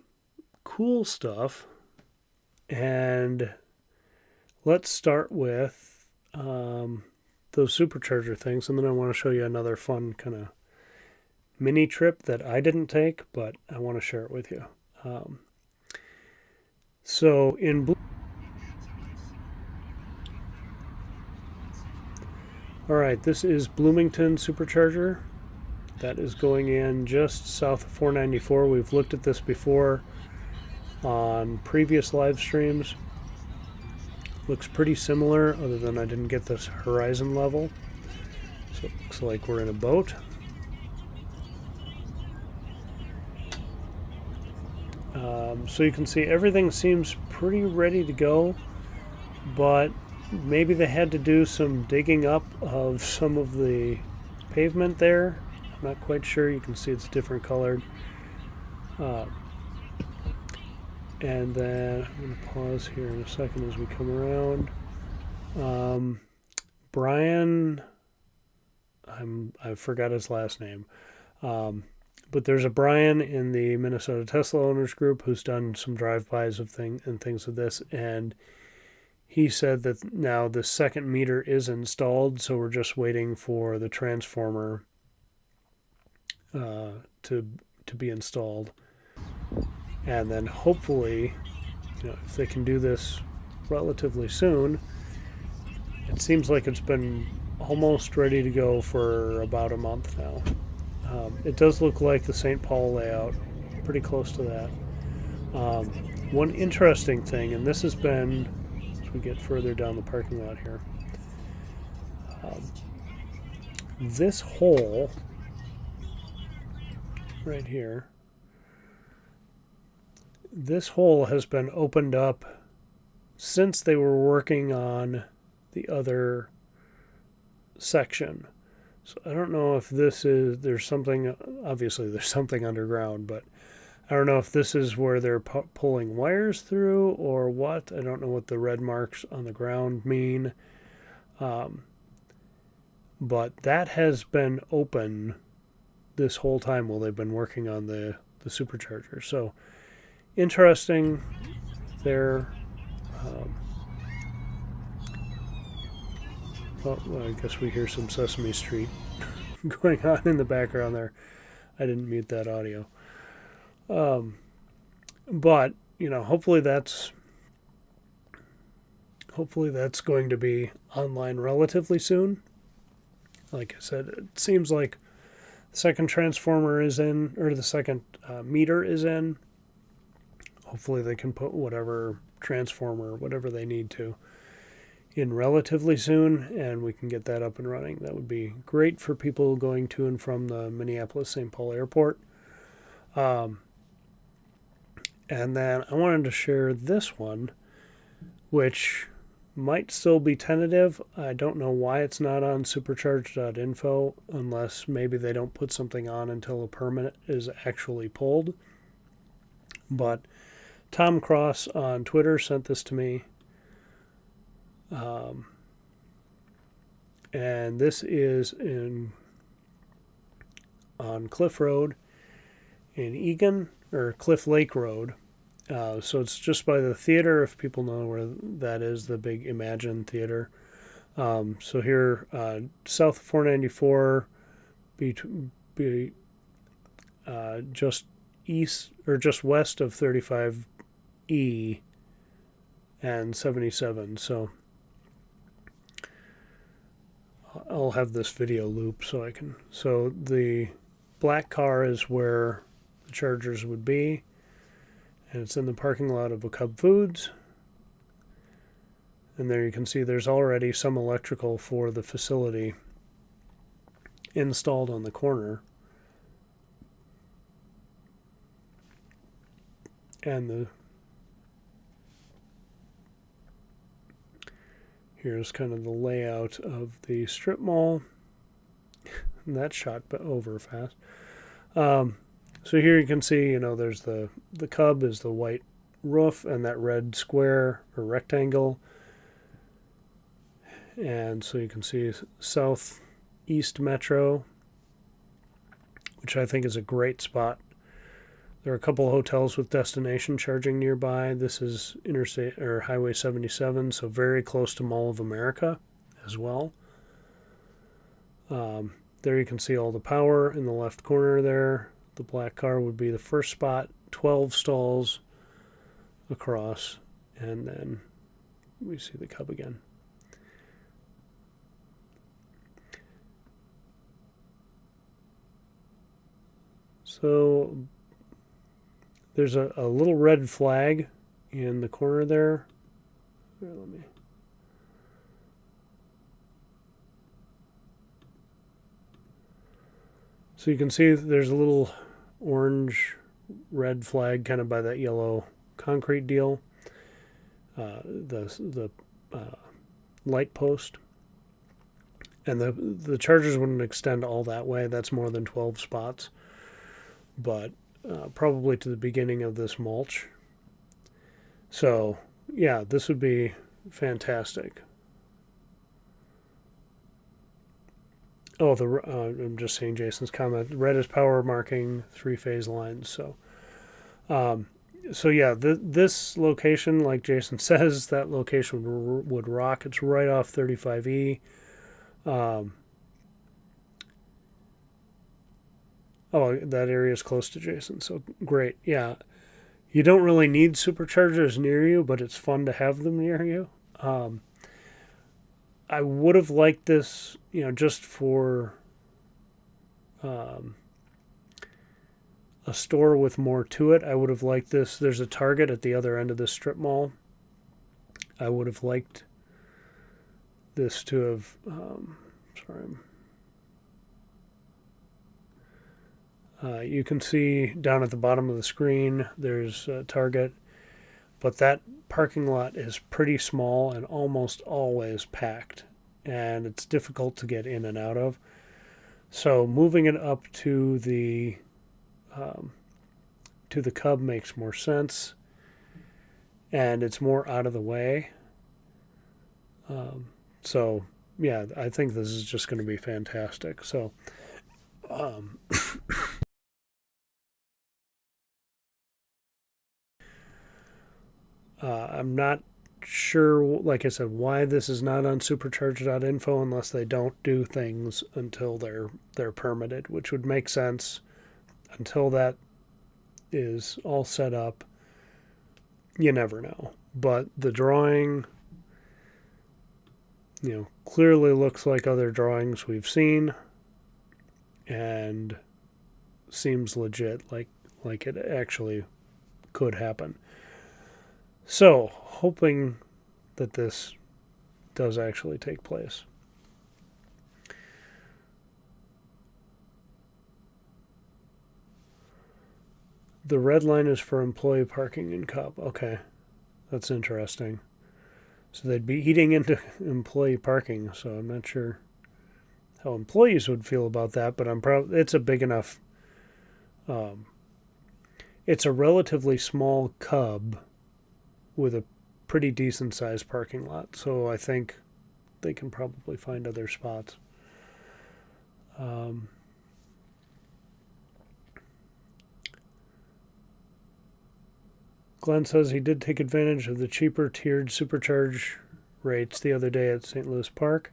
cool stuff. And let's start with those supercharger things. And then I want to show you another fun kind of mini trip that I didn't take, but I want to share it with you. So all right, this is Bloomington Supercharger. That is going in just south of 494. We've looked at this before on previous live streams. Looks pretty similar, other than I didn't get this horizon level. So it looks like we're in a boat. So you can see everything seems pretty ready to go, but maybe they had to do some digging up of some of the pavement there. I'm not quite sure. You can see it's different colored. And then I'm going to pause here in a second as we come around. Brian, I forgot his last name. But there's a Brian in the Minnesota Tesla owners group who's done some drive-bys of things of this, and he said that now the second meter is installed, so we're just waiting for the transformer to be installed, and then hopefully, if they can do this relatively soon. It seems like it's been almost ready to go for about a month now. It does look like the St. Paul layout, pretty close to that. One interesting thing, and this has been, as we get further down the parking lot here, this hole right here, this hole has been opened up since they were working on the other section. So I don't know if there's something, obviously there's something underground, but I don't know if this is where they're pulling wires through or what. I don't know what the red marks on the ground mean. But that has been open this whole time while they've been working on the supercharger. So interesting there. Well, I guess we hear some Sesame Street going on in the background there. I didn't mute that audio. But, hopefully that's going to be online relatively soon. Like I said, it seems like the second transformer is in, or the second meter is in. Hopefully they can put whatever transformer, whatever they need to, in relatively soon, and we can get that up and running. That would be great for people going to and from the Minneapolis-St. Paul airport. And then I wanted to share this one, which might still be tentative. I don't know why it's not on supercharge.info, unless maybe they don't put something on until a permit is actually pulled. But Tom Cross on Twitter sent this to me. And this is on Cliff Road in Eagan, or Cliff Lake Road. So it's just by the theater, if people know where that is, the big Imagine Theater. So here, south of 494, just east, or just west of 35E and 77. So I'll have this video loop so the black car is where the chargers would be, and it's in the parking lot of a Cub Foods. And there you can see there's already some electrical for the facility installed on the corner. And here's kind of the layout of the strip mall. And that shot over fast. So here you can see, there's the Cub is the white roof and that red square or rectangle. And so you can see Southeast Metro, which I think is a great spot. There are a couple of hotels with destination charging nearby. This is Interstate or Highway 77, so very close to Mall of America as well. There you can see all the power in the left corner there. The black car would be the first spot, 12 stalls across, and then we see the Cub again. So there's a little red flag in the corner there. Here, So you can see there's a little orange-red flag kind of by that yellow concrete deal. The light post. And the chargers wouldn't extend all that way. That's more than 12 spots. But probably to the beginning of this mulch. So, yeah, this would be fantastic. Oh, I'm just seeing Jason's comment. Red is power marking 3-phase lines. So yeah, this location, like Jason says, that location would rock. It's right off 35E. Oh, that area is close to Jason, so great. Yeah, you don't really need superchargers near you, but it's fun to have them near you. I would have liked this, just for a store with more to it. I would have liked this. There's a Target at the other end of the strip mall. I would have liked this to have. You can see down at the bottom of the screen there's a Target, but that parking lot is pretty small and almost always packed, and it's difficult to get in and out of. So moving it up to the Cub makes more sense, and it's more out of the way. So yeah, I think this is just going to be fantastic. So I'm not sure, like I said, why this is not on supercharger.info unless they don't do things until they're permitted, which would make sense. Until that is all set up, you never know. But the drawing, clearly looks like other drawings we've seen, and seems legit, like it actually could happen. So, hoping that this does actually take place. The red line is for employee parking in Cub. Okay, that's interesting. So they'd be eating into employee parking, so I'm not sure how employees would feel about that, but it's a big enough... it's a relatively small Cub with a pretty decent sized parking lot, so I think they can probably find other spots. Glenn says he did take advantage of the cheaper tiered supercharge rates the other day at St. Louis Park.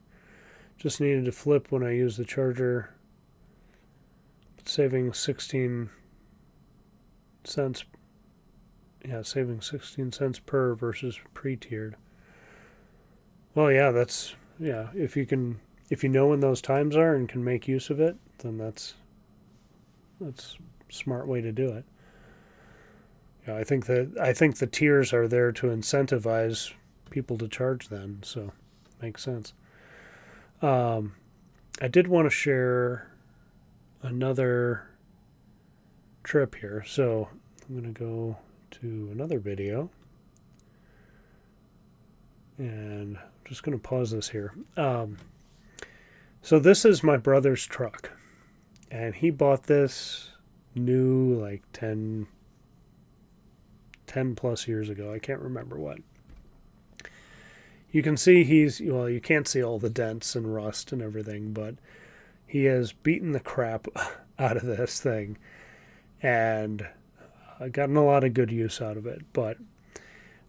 Just needed to flip when I used the charger, saving 16 cents. Yeah, saving 16 cents per versus pre-tiered. Well, yeah, if you know when those times are and can make use of it, then that's a smart way to do it. Yeah, I think the tiers are there to incentivize people to charge then, so makes sense. I did want to share another trip here, so I'm going to go to another video, and I'm just going to pause this here. So this is my brother's truck, and he bought this new like 10 plus years ago. I can't remember what. You can see you can't see all the dents and rust and everything, but he has beaten the crap out of this thing and gotten a lot of good use out of it. But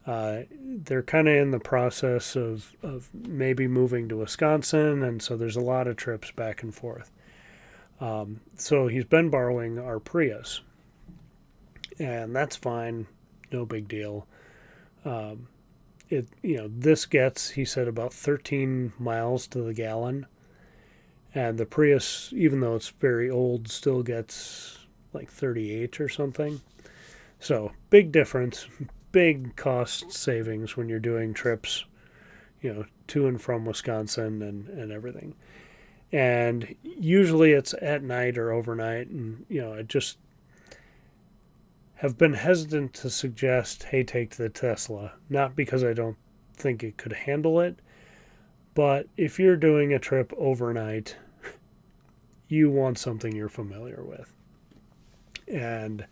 they're kind of in the process of maybe moving to Wisconsin, and so there's a lot of trips back and forth. So he's been borrowing our Prius, and that's fine. No big deal. This gets, he said, about 13 miles to the gallon. And the Prius, even though it's very old, still gets like 38 or something. So big difference, big cost savings when you're doing trips, to and from Wisconsin and everything. And usually it's at night or overnight. And, I just have been hesitant to suggest, hey, take the Tesla. Not because I don't think it could handle it, But if you're doing a trip overnight, you want something you're familiar with. And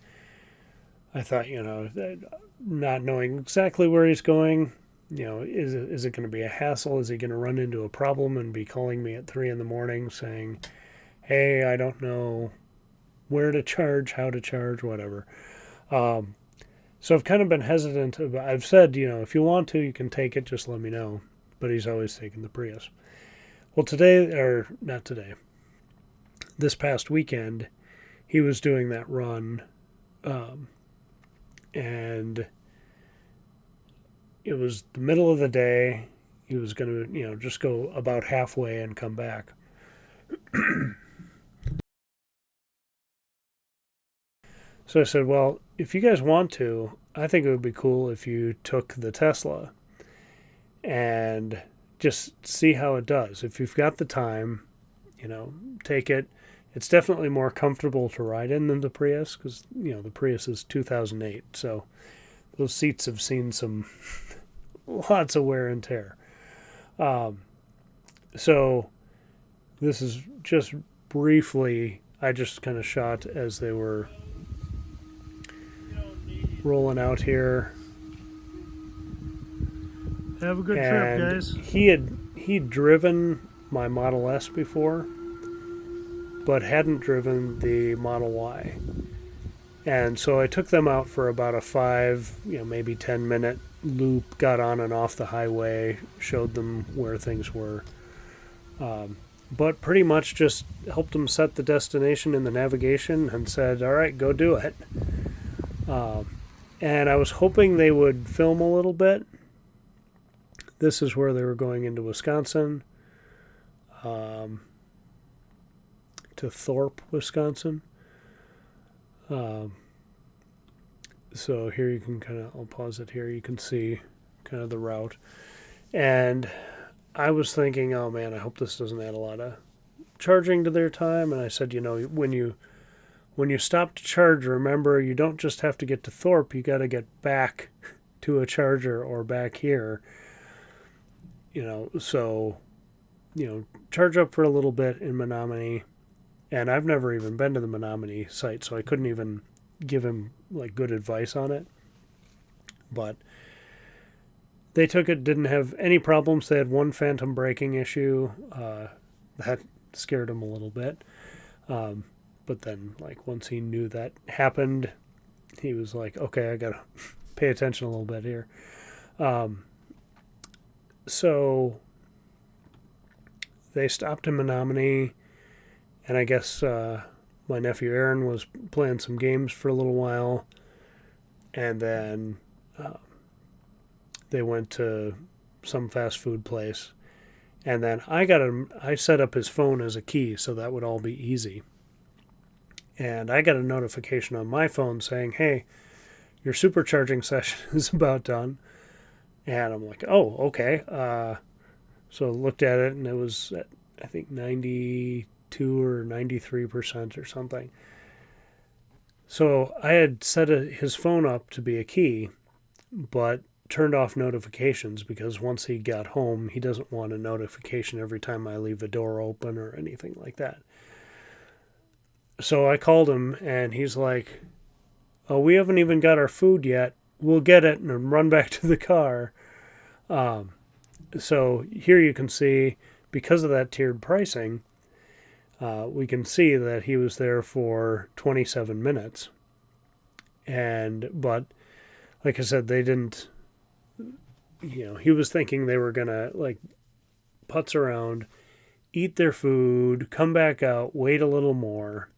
I thought, not knowing exactly where he's going, is it going to be a hassle? Is he going to run into a problem and be calling me at 3 in the morning saying, hey, I don't know where to charge, how to charge, whatever. So I've kind of been hesitant. I've said, if you want to, you can take it, just let me know. But he's always taken the Prius. Well, not today, this past weekend, he was doing that run, and it was the middle of the day. He was going to, just go about halfway and come back. So I said, well, if you guys want to, I think it would be cool if you took the Tesla and just see how it does. If you've got the time, take it. It's definitely more comfortable to ride in than the Prius because, the Prius is 2008. So those seats have seen some lots of wear and tear. So this is just briefly, I just kind of shot as they were rolling out here. Have a good trip, guys. He'd driven my Model S before, but hadn't driven the Model Y. And so I took them out for about a 5, maybe 10-minute loop, got on and off the highway, showed them where things were. But pretty much just helped them set the destination in the navigation and said, all right, go do it. And I was hoping they would film a little bit. This is where they were going into Wisconsin, to Thorpe, Wisconsin. So here you can I'll pause it here. You can see kind of the route. And I was thinking, oh man, I hope this doesn't add a lot of charging to their time. And I said, when you stop to charge, remember, you don't just have to get to Thorpe, you got to get back to a charger or back here. So, charge up for a little bit in Menominee. And I've never even been to the Menominee site, so I couldn't even give him good advice on it. But they took it, didn't have any problems. They had one phantom braking issue. That scared him a little bit. But then, once he knew that happened, he was like, okay, I got to pay attention a little bit here. So they stopped in Menominee, and I guess my nephew Aaron was playing some games for a little while, and then they went to some fast food place, and then I set up his phone as a key so that would all be easy. And I got a notification on my phone saying, hey, your supercharging session is about done. And I'm like, oh, okay. So I looked at it, and it was at, I think, 92 or 93% or something. So I had set his phone up to be a key, but turned off notifications because once he got home, he doesn't want a notification every time I leave a door open or anything like that. So I called him, and he's like, oh, we haven't even got our food yet. We'll get it and run back to the car. So here you can see, because of that tiered pricing, we can see that he was there for 27 minutes. But like I said, they didn't, he was thinking they were going to putz around, eat their food, come back out, wait a little more.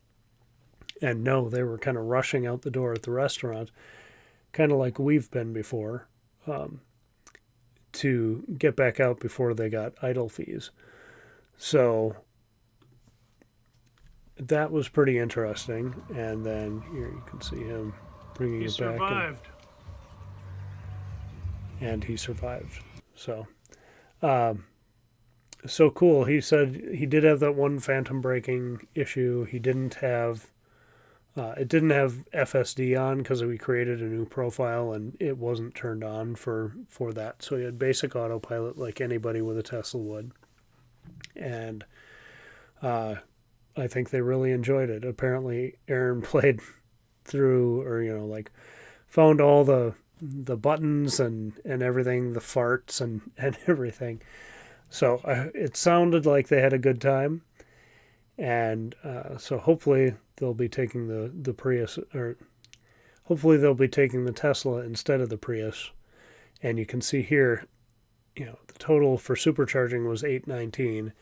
And no, they were kind of rushing out the door at the restaurant, kind of like we've been before, to get back out before they got idle fees. So that was pretty interesting. And then here you can see him bringing it back. He survived. And he survived. So cool. He said he did have that one phantom braking issue. He didn't have It didn't have FSD on because we created a new profile and it wasn't turned on for that. So he had basic autopilot like anybody with a Tesla would. And I think they really enjoyed it. Apparently, Aaron played through, or like found all the buttons and everything, the farts and everything. So it sounded like they had a good time. And so hopefully they'll be taking the Prius, or hopefully they'll be taking the Tesla instead of the Prius. And you can see here, the total for supercharging was $819.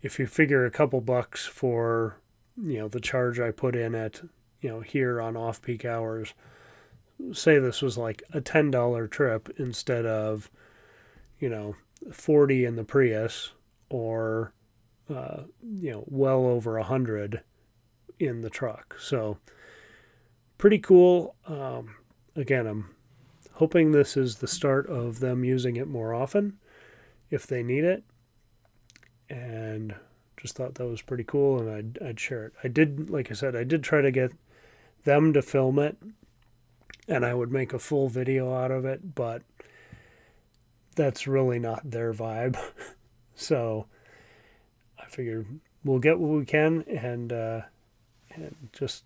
If you figure a couple bucks for, the charge I put in at, here on off-peak hours, say this was like a $10 trip instead of, $40 in the Prius, or well over $100 in the truck. So pretty cool. Again, I'm hoping this is the start of them using it more often if they need it. And just thought that was pretty cool, and I'd share it. I did, like I said, I did try to get them to film it, and I would make a full video out of it, but that's really not their vibe. So I figured we'll get what we can, and just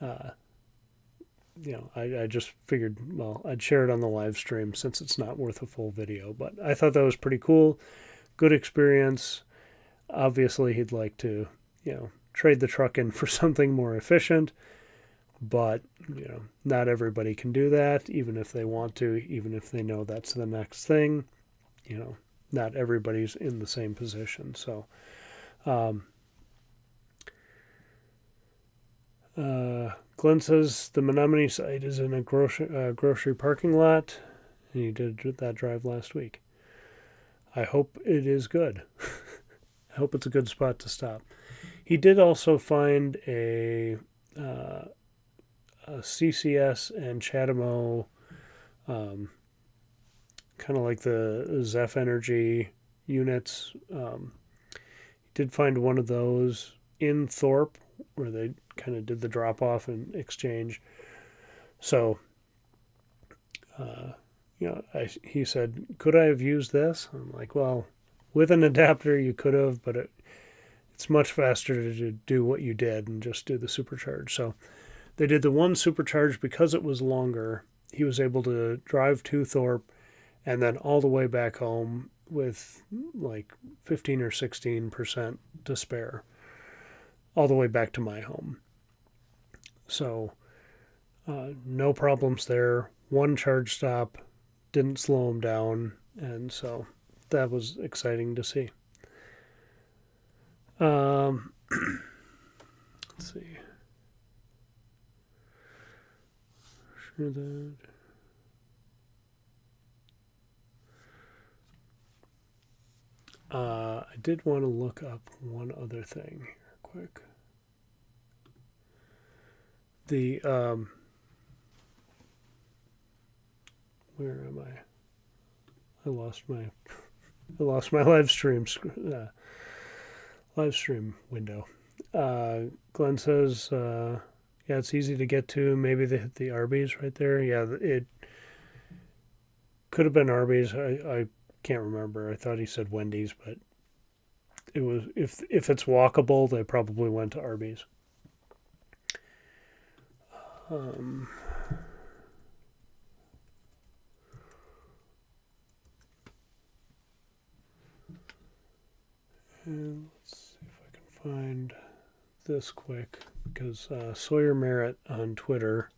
I just figured, well, I'd share it on the live stream since it's not worth a full video. But I thought that was pretty cool. Good experience. Obviously, he'd like to, trade the truck in for something more efficient. But, not everybody can do that, even if they want to, even if they know that's the next thing. Not everybody's in the same position. So, Glenn says the Menominee site is in a grocery parking lot, and you did that drive last week. I hope it is good. I hope it's a good spot to stop. He did also find a CCS and Chatamo, kind of like the Zeph Energy units. He did find one of those in Thorpe where they kind of did the drop-off and exchange. So, he said, could I have used this? I'm like, well, with an adapter you could have, but it's much faster to do what you did and just do the supercharge. So they did the one supercharge because it was longer. He was able to drive to Thorpe and then all the way back home with like 15 or 16% to spare, all the way back to my home. So no problems there. One charge stop didn't slow him down, and so that was exciting to see. Let's see. Sure that. I did want to look up one other thing here quick. The where am I? I lost my live stream window. Glenn says, yeah, it's easy to get to. Maybe they hit the Arby's right there. Yeah, it could have been Arby's. I can't remember. I thought he said Wendy's, but it was, if it's walkable, they probably went to Arby's. And let's see if I can find this quick, because Sawyer Merritt on Twitter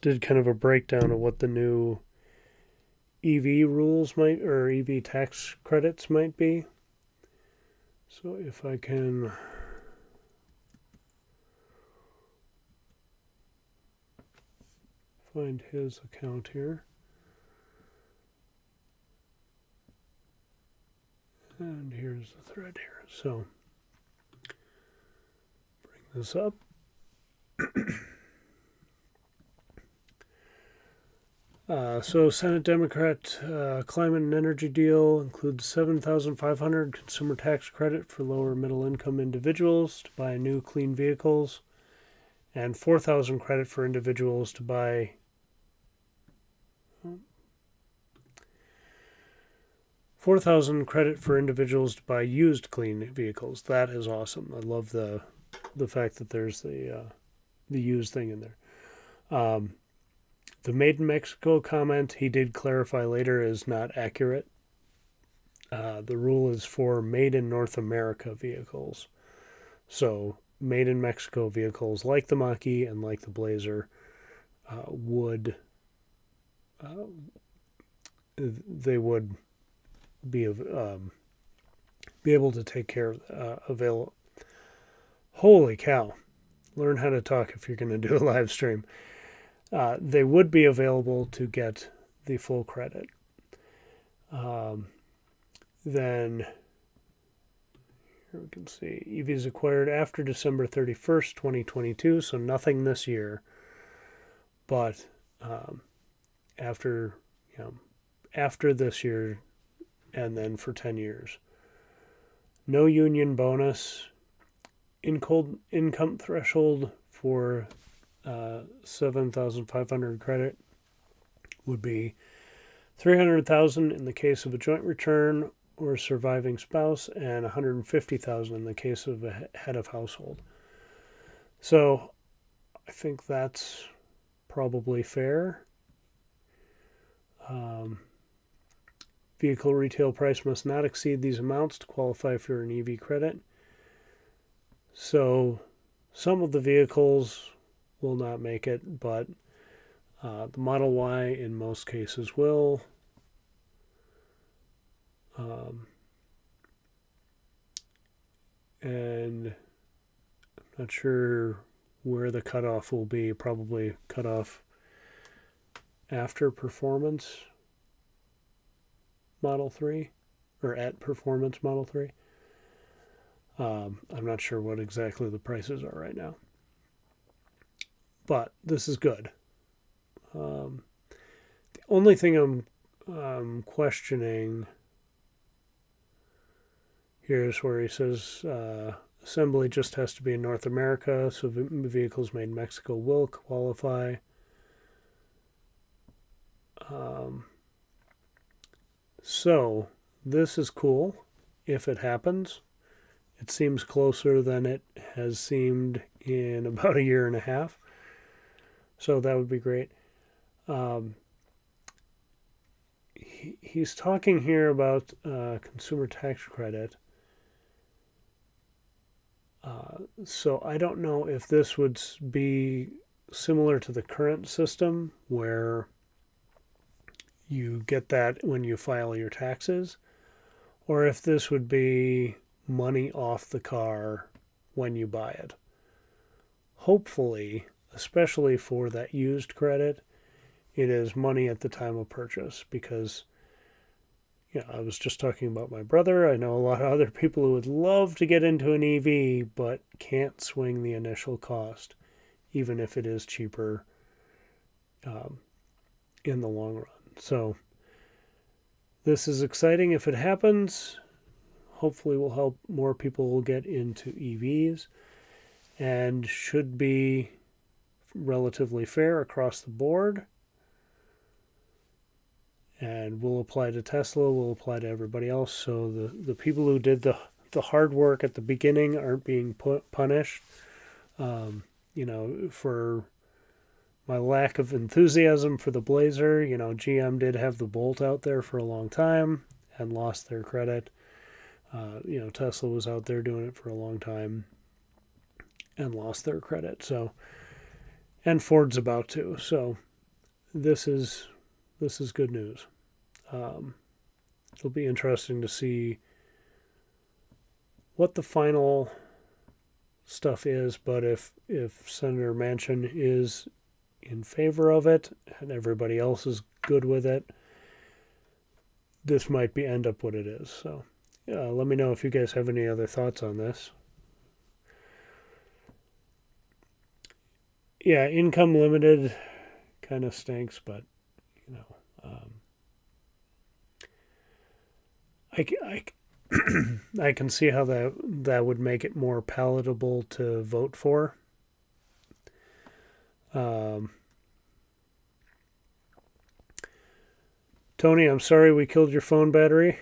did kind of a breakdown of what the new EV rules might, or EV tax credits might be. So if I can find his account here. And here's the thread here. So bring this up. So Senate Democrat climate and energy deal includes $7,500 consumer tax credit for lower middle income individuals to buy new clean vehicles, and 4,000 credit for individuals to buy 4,000 credit for individuals to buy used clean vehicles. That is awesome. I love the fact that there's the used thing in there. The Made in Mexico comment, he did clarify later, is not accurate. The rule is for Made in North America vehicles. So Made in Mexico vehicles like the Mach-E and like the Blazer would be able to take care of available. Holy cow! Learn how to talk if you're going to do a live stream. They would be available to get the full credit. Then here we can see EVs acquired after December 31st, 2022, so nothing this year, but after this year, and then for 10 years. No union bonus. Income threshold for 7,500 credit would be 300,000 in the case of a joint return or surviving spouse, and 150,000 in the case of a head of household. So I think that's probably fair. Vehicle retail price must not exceed these amounts to qualify for an EV credit. So some of the vehicles will not make it, but the Model Y in most cases will. And I'm not sure where the cutoff will be. Probably cutoff after Performance Model 3 or at Performance Model 3. I'm not sure what exactly the prices are right now, but this is good. The only thing I'm questioning here is where he says assembly just has to be in North America, so vehicles made in Mexico will qualify. So this is cool if it happens. It seems closer than it has seemed in about a year and a half. So that would be great. He's talking here about consumer tax credit. So I don't know if this would be similar to the current system where you get that when you file your taxes, or if this would be money off the car when you buy it. Hopefully, especially for that used credit, it is money at the time of purchase, because I was just talking about my brother. I know a lot of other people who would love to get into an EV but can't swing the initial cost, even if it is cheaper in the long run. So this is exciting if it happens. Hopefully will help more people get into EVs, and should be relatively fair across the board, and will apply to Tesla, will apply to everybody else. So the people who did the hard work at the beginning aren't being punished. For my lack of enthusiasm for the Blazer, GM did have the Bolt out there for a long time and lost their credit. Tesla was out there doing it for a long time and lost their credit. So, and Ford's about to. So, this is good news. It'll be interesting to see what the final stuff is. But if Senator Manchin is in favor of it and everybody else is good with it, this might end up what it is. So. Let me know if you guys have any other thoughts on this. Yeah, income limited kind of stinks, but I can see how that would make it more palatable to vote for. Tony, I'm sorry we killed your phone battery.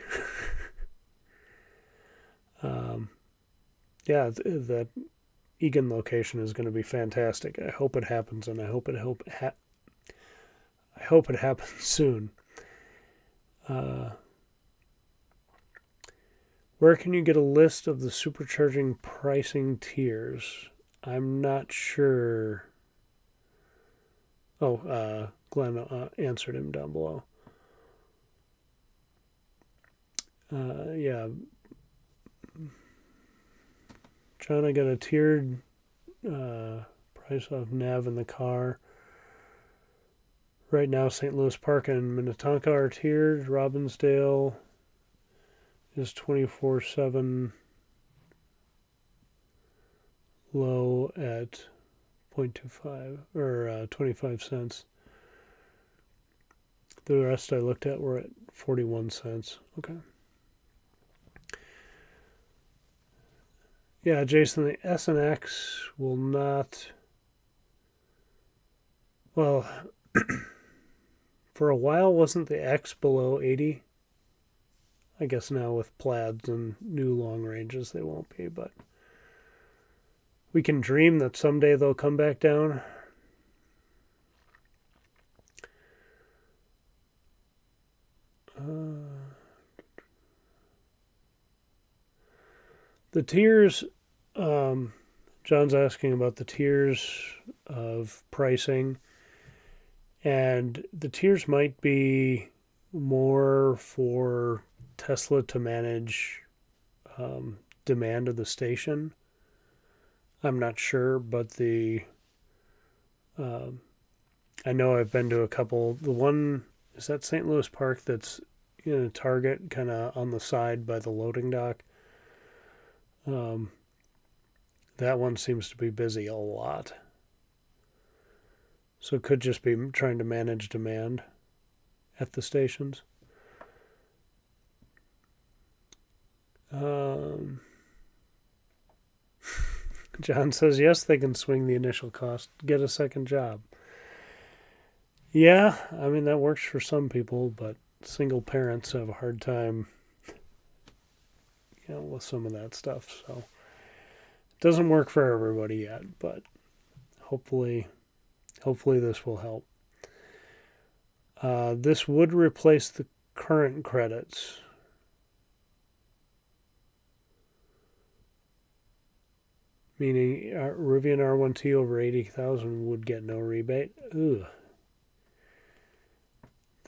Yeah, that Egan location is going to be fantastic. I hope it happens, and I hope it happens soon. Where can you get a list of the supercharging pricing tiers? I'm not sure. Oh, Glenn answered him down below. Yeah. John, I got a tiered price off nav in the car. Right now, St. Louis Park and Minnetonka are tiered. Robbinsdale is 24/7 low at 0.25 or 25 cents. The rest I looked at were at 41 cents. Okay. Yeah, Jason, the S and X will not. Well, for a while, wasn't the X below 80? I guess now with plaids and new long ranges, they won't be, but we can dream that someday they'll come back down. The tiers, John's asking about the tiers of pricing, and the tiers might be more for Tesla to manage demand of the station. I'm not sure, but I know I've been to a couple. The one is that St. Louis Park that's in a Target, kind of on the side by the loading dock. That one seems to be busy a lot. So it could just be trying to manage demand at the stations. John says, yes, they can swing the initial cost, get a second job. Yeah, I mean, that works for some people, but single parents have a hard time, with some of that stuff. So it doesn't work for everybody yet, but hopefully this will help. This would replace the current credits. Meaning Rivian R1T over 80,000 would get no rebate. Ugh.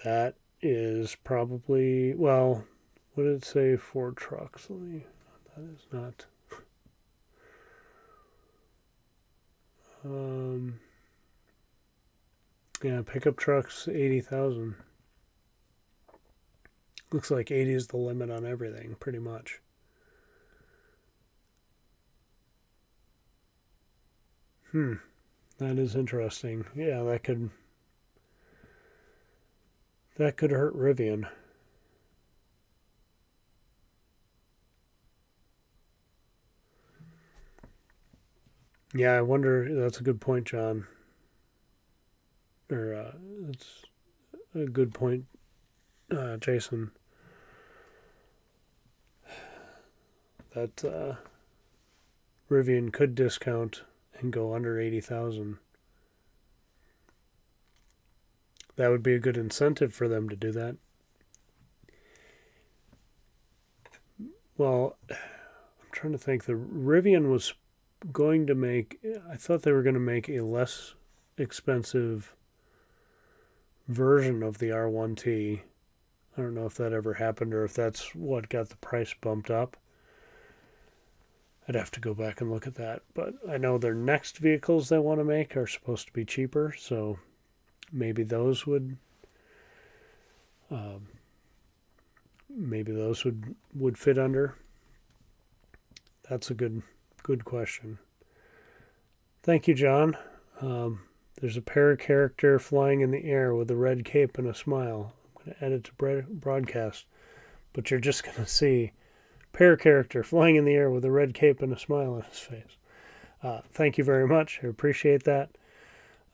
That is probably, well, what did it say for trucks? That is not. Yeah, pickup trucks, 80,000. Looks like 80 is the limit on everything, pretty much. That is interesting. Yeah, that could hurt Rivian. Yeah, I wonder. That's a good point, John. Or that's a good point, Jason. That Rivian could discount and go under 80,000. That would be a good incentive for them to do that. Well, I'm trying to think. The Rivian was going to make, I thought they were going to make a less expensive version of the R1T. I don't know if that ever happened or if that's what got the price bumped up. I'd have to go back and look at that. But I know their next vehicles they want to make are supposed to be cheaper, so maybe those would fit under. That's a good question. Thank you, John. There's a parrot character flying in the air with a red cape and a smile. I'm going to edit to broadcast, but you're just going to see parrot character flying in the air with a red cape and a smile on his face. Thank you very much. I appreciate that.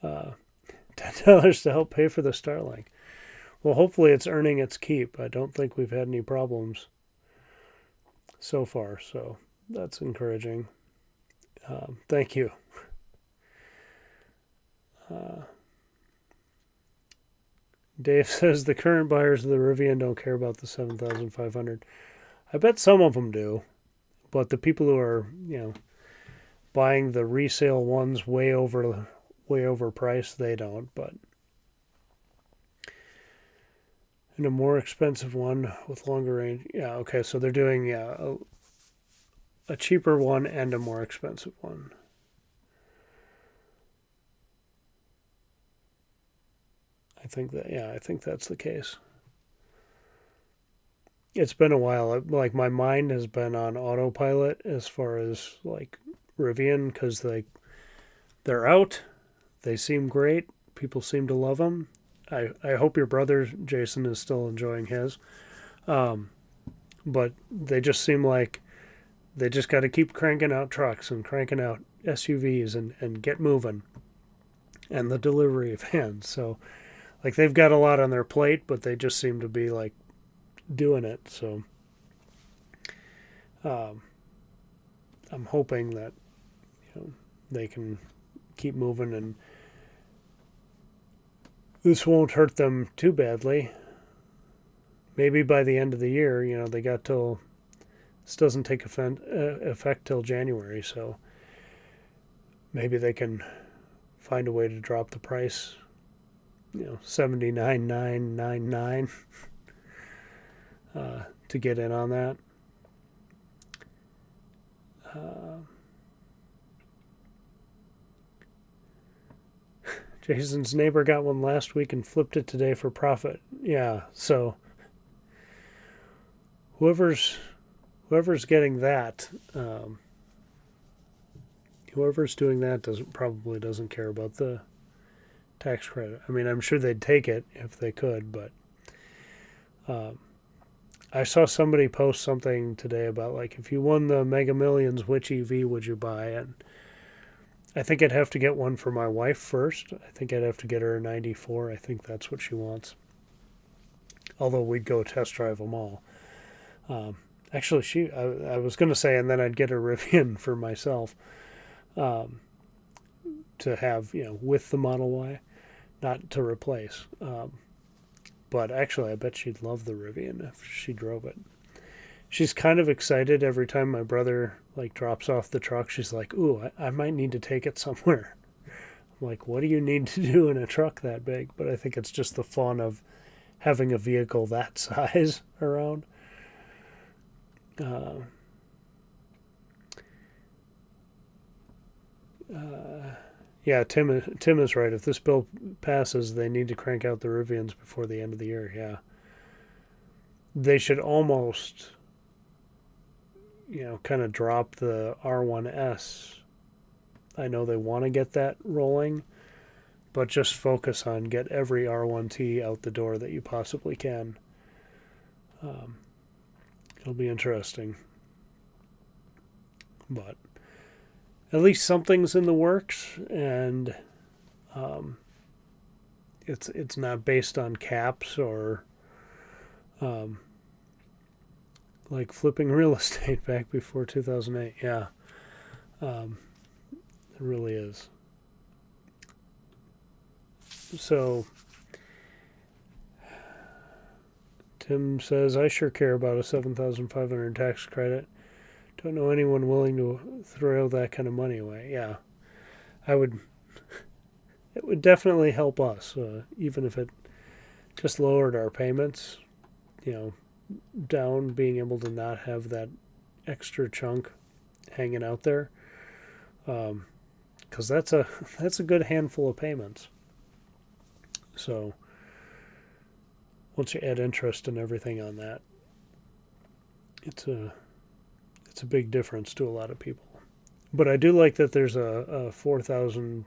$10 to help pay for the Starlink. Well, hopefully it's earning its keep. I don't think we've had any problems so far, so that's encouraging. Thank you. Dave says the current buyers of the Rivian don't care about the 7,500. I bet some of them do, but the people who are, buying the resale ones way overpriced, they don't. But and a more expensive one with longer range. Yeah, okay, so they're doing a cheaper one and a more expensive one. I think that's the case. It's been a while. Like, my mind has been on autopilot as far as like Rivian, because they're out. They seem great. People seem to love them. I hope your brother Jason is still enjoying his. But they just seem like they just got to keep cranking out trucks and cranking out SUVs and get moving. And the delivery vans. So, like, they've got a lot on their plate, but they just seem to be like doing it. So I'm hoping that they can keep moving and this won't hurt them too badly. Maybe by the end of the year, they got till this doesn't take effect till January, so maybe they can find a way to drop the price, $79,999 to get in on that. Jason's neighbor got one last week and flipped it today for profit. Yeah, so whoever's getting that, whoever's doing that probably doesn't care about the tax credit. I mean, I'm sure they'd take it if they could, but I saw somebody post something today about, like, if you won the Mega Millions, which EV would you buy? And I think I'd have to get one for my wife first. I think I'd have to get her a 94. I think that's what she wants. Although we'd go test drive them all. Actually, I was going to say, and then I'd get a Rivian for myself to have, with the Model Y, not to replace. But actually, I bet she'd love the Rivian if she drove it. She's kind of excited every time my brother drops off the truck. She's like, "Ooh, I might need to take it somewhere." I'm like, "What do you need to do in a truck that big?" But I think it's just the fun of having a vehicle that size around. Yeah, Tim is right. If this bill passes, they need to crank out the Rivians before the end of the year. Yeah, they should almost, kind of drop the R1S. I know they want to get that rolling, but just focus on get every R1T out the door that you possibly can. It'll be interesting. But at least something's in the works, and it's not based on caps or like flipping real estate back before 2008. Yeah, it really is. So Tim says, I sure care about a $7,500 tax credit. Don't know anyone willing to throw that kind of money away. Yeah, I would. It would definitely help us, even if it just lowered our payments, down, being able to not have that extra chunk hanging out there. Because that's a good handful of payments. So once you add interest and everything on that, it's a big difference to a lot of people. But I do like that there's a 4,000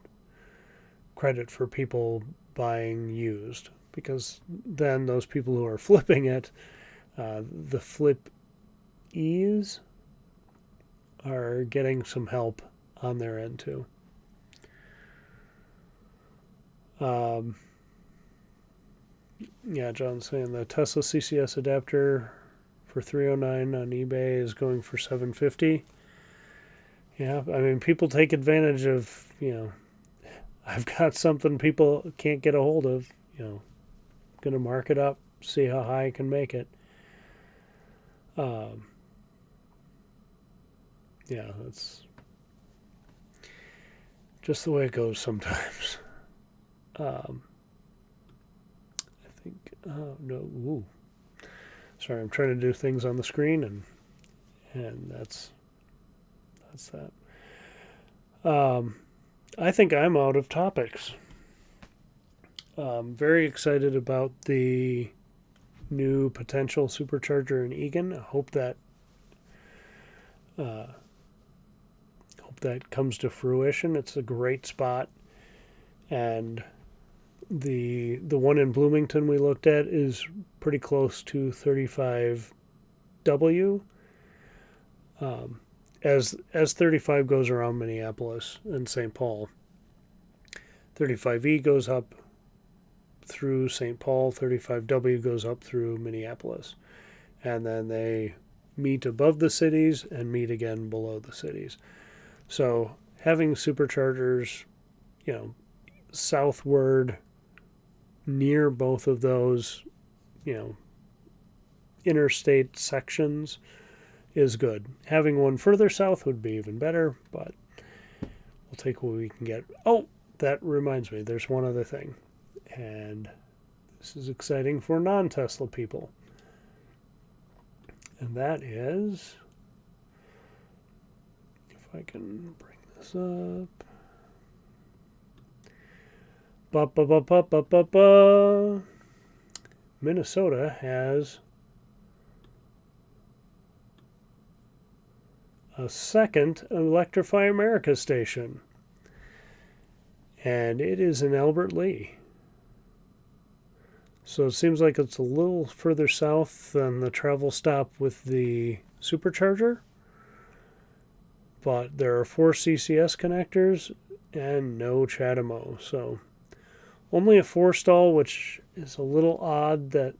credit for people buying used, because then those people who are flipping it, the flip ease, are getting some help on their end too. Um, yeah, John's saying the Tesla CCS adapter for $309 on eBay is going for $750. Yeah, I mean, people take advantage of, I've got something people can't get a hold of, going to mark it up, see how high I can make it. Yeah, that's just the way it goes sometimes. I think, oh, no, ooh. Sorry, I'm trying to do things on the screen, and that's that. I think I'm out of topics. Very excited about the new potential supercharger in Eagan. I hope that comes to fruition. It's a great spot, and the one in Bloomington we looked at is pretty close to 35W. As 35 goes around Minneapolis and St. Paul, 35E goes up through St. Paul, 35W goes up through Minneapolis, and then they meet above the cities and meet again below the cities. So having superchargers, southward near both of those, interstate sections is good. Having one further south would be even better, but we'll take what we can get. Oh, that reminds me, there's one other thing, and this is exciting for non-Tesla people, and that is, if I can bring this up, Minnesota has a second Electrify America station, and it is in Albert Lea. So it seems like it's a little further south than the travel stop with the Supercharger, but there are 4 CCS connectors and no CHAdeMO. So only a 4-stall, which is a little odd that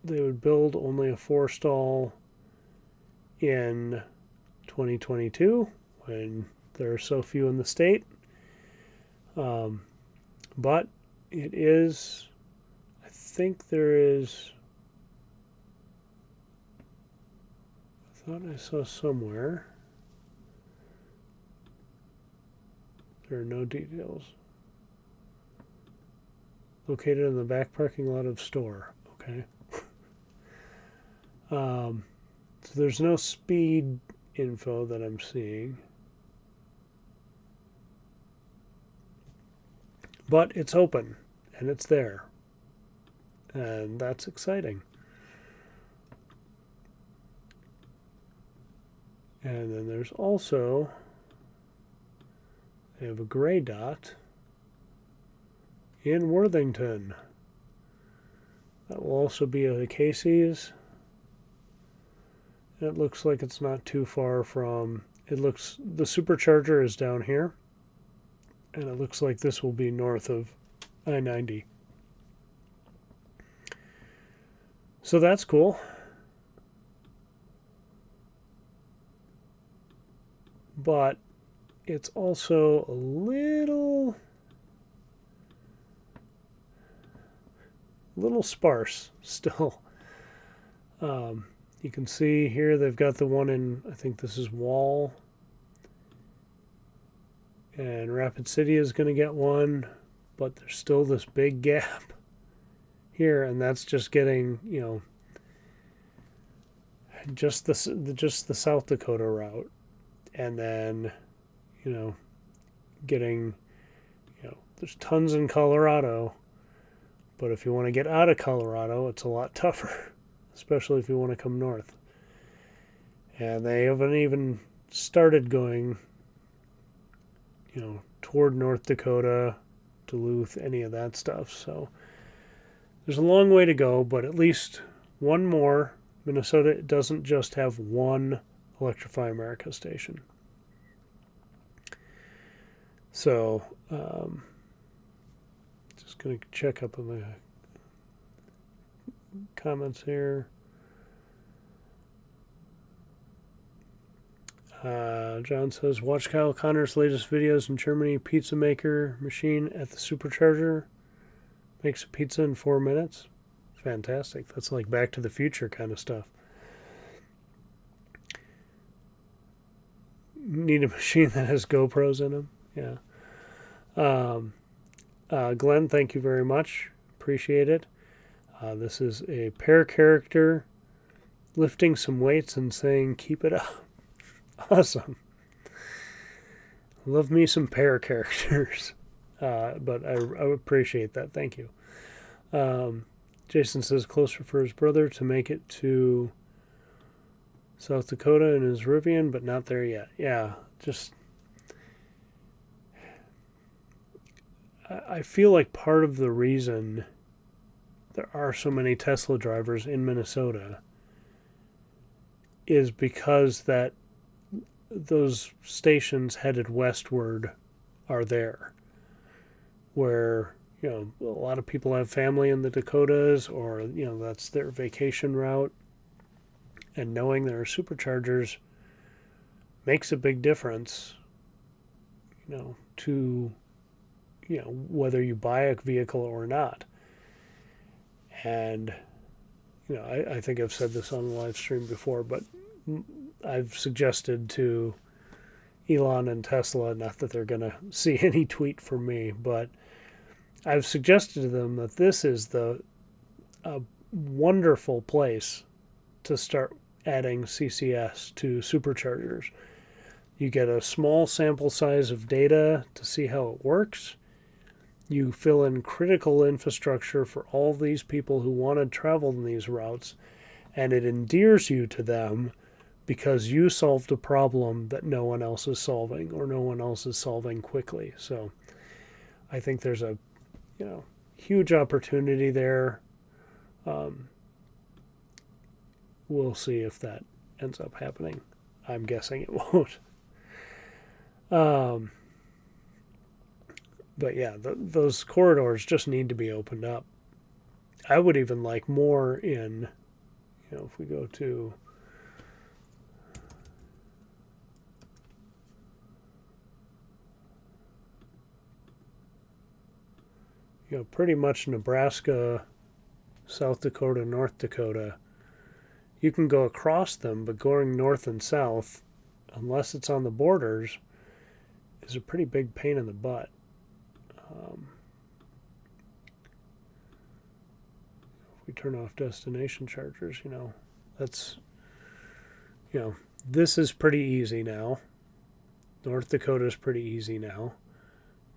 they would build only a 4-stall in 2022 when there are so few in the state. But it is, I think there is, I thought I saw somewhere, there are no details. Located in the back parking lot of store. Okay. So there's no speed info that I'm seeing. But it's open and it's there. And that's exciting. And then there's also, they have a gray dot in Worthington. That will also be a Casey's. It looks like it's not too far from, the Supercharger is down here, and it looks like this will be north of I-90. So that's cool. But it's also a little sparse still. You can see here they've got the one in, I think this is Wall, and Rapid City is going to get one, but there's still this big gap here, and that's just getting, just the South Dakota route, and then, getting, there's tons in Colorado, but if you want to get out of Colorado, it's a lot tougher, especially if you want to come north. And they haven't even started going, toward North Dakota, Duluth, any of that stuff. So there's a long way to go, but at least one more. Minnesota doesn't just have one Electrify America station. So just Just going to check up on the comments here. John says, watch Kyle Connor's latest videos in Germany. Pizza maker machine at the Supercharger. Makes a pizza in 4 minutes. Fantastic. That's like Back to the Future kind of stuff. Need a machine that has GoPros in them. Yeah. Glenn, thank you very much. Appreciate it. This is a pair character lifting some weights and saying, keep it up. Awesome. Love me some pair characters. But I appreciate that. Thank you. Jason says closer for his brother to make it to South Dakota in his Rivian, but not there yet. Yeah, just... I feel like part of the reason there are so many Tesla drivers in Minnesota is because that those stations headed westward are there, where, you know, a lot of people have family in the Dakotas, or, you know, that's their vacation route, and knowing there are superchargers makes a big difference, you know, to, you know, whether you buy a vehicle or not. And, you know, I think I've said this on the live stream before, but I've suggested to Elon and Tesla, not that they're going to see any tweet from me, but I've suggested to them that this is a wonderful place to start adding CCS to superchargers. You get a small sample size of data to see how it works. You fill in critical infrastructure for all these people who want to travel in these routes, and it endears you to them because you solved a problem that no one else is solving, or no one else is solving quickly. So I think there's a, you know, huge opportunity there. We'll see if that ends up happening. I'm guessing it won't. But yeah, those corridors just need to be opened up. I would even like more in, you know, if we go to, you know, pretty much Nebraska, South Dakota, North Dakota, you can go across them, but going north and south, unless it's on the borders, is a pretty big pain in the butt. If we turn off destination chargers, you know, that's, you know, this is pretty easy now. North Dakota is pretty easy now.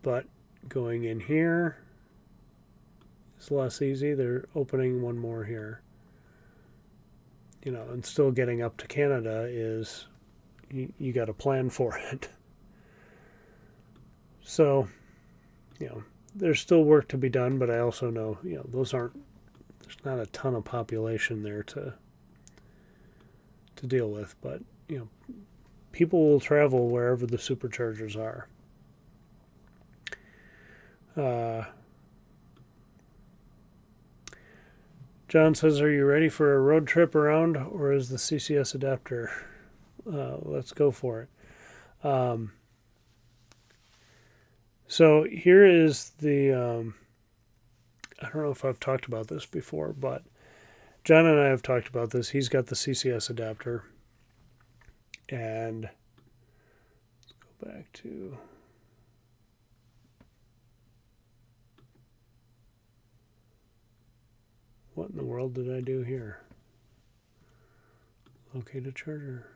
But going in here is less easy. They're opening one more here. You know, and still getting up to Canada is, you got to plan for it. So, you know, there's still work to be done, but I also know, you know, there's not a ton of population there to deal with, but, you know, people will travel wherever the superchargers are. John says, are you ready for a road trip around, or is the CCS adapter? Let's go for it. So here is the, I don't know if I've talked about this before, but John and I have talked about this. He's got the CCS adapter. And let's go back to, what in the world did I do here? Locate a charger.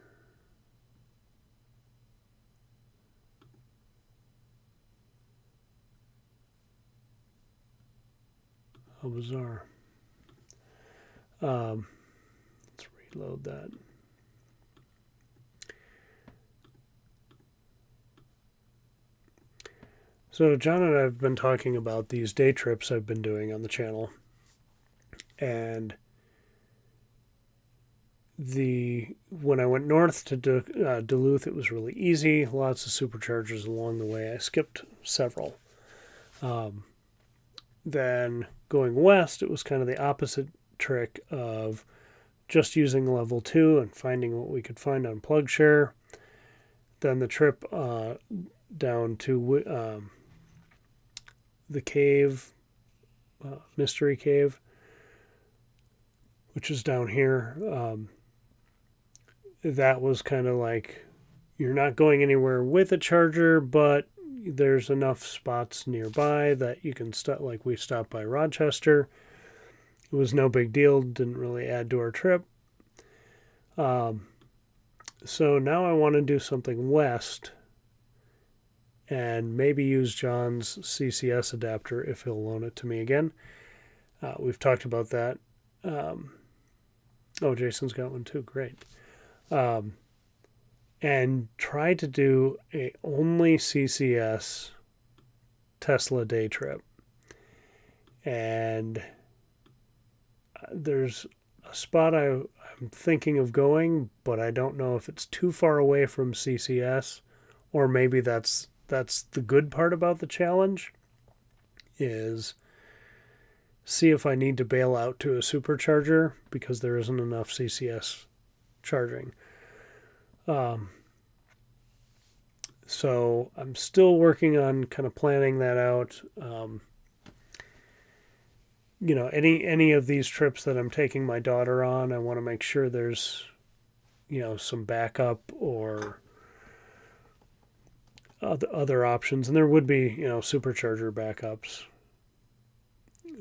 How bizarre. Let's reload that. So John and I have been talking about these day trips I've been doing on the channel. And when I went north to Duluth, it was really easy. Lots of superchargers along the way. I skipped several. then going west, it was kind of the opposite trick of just using level 2 and finding what we could find on PlugShare. Then the trip down to the cave, Mystery Cave, which is down here. That was kind of like, you're not going anywhere with a charger, but there's enough spots nearby that you can stop. Like we stopped by Rochester. It was no big deal. Didn't really add to our trip. So now I want to do something west and maybe use John's CCS adapter if he'll loan it to me again. We've talked about that. Oh, Jason's got one too. Great. And try to do a only CCS Tesla day trip. And there's a spot I'm thinking of going, but I don't know if it's too far away from CCS, or maybe that's the good part about the challenge, is see if I need to bail out to a supercharger because there isn't enough CCS charging. So I'm still working on kind of planning that out. Any of these trips that I'm taking my daughter on, I want to make sure there's, some backup or other options. And there would be, supercharger backups.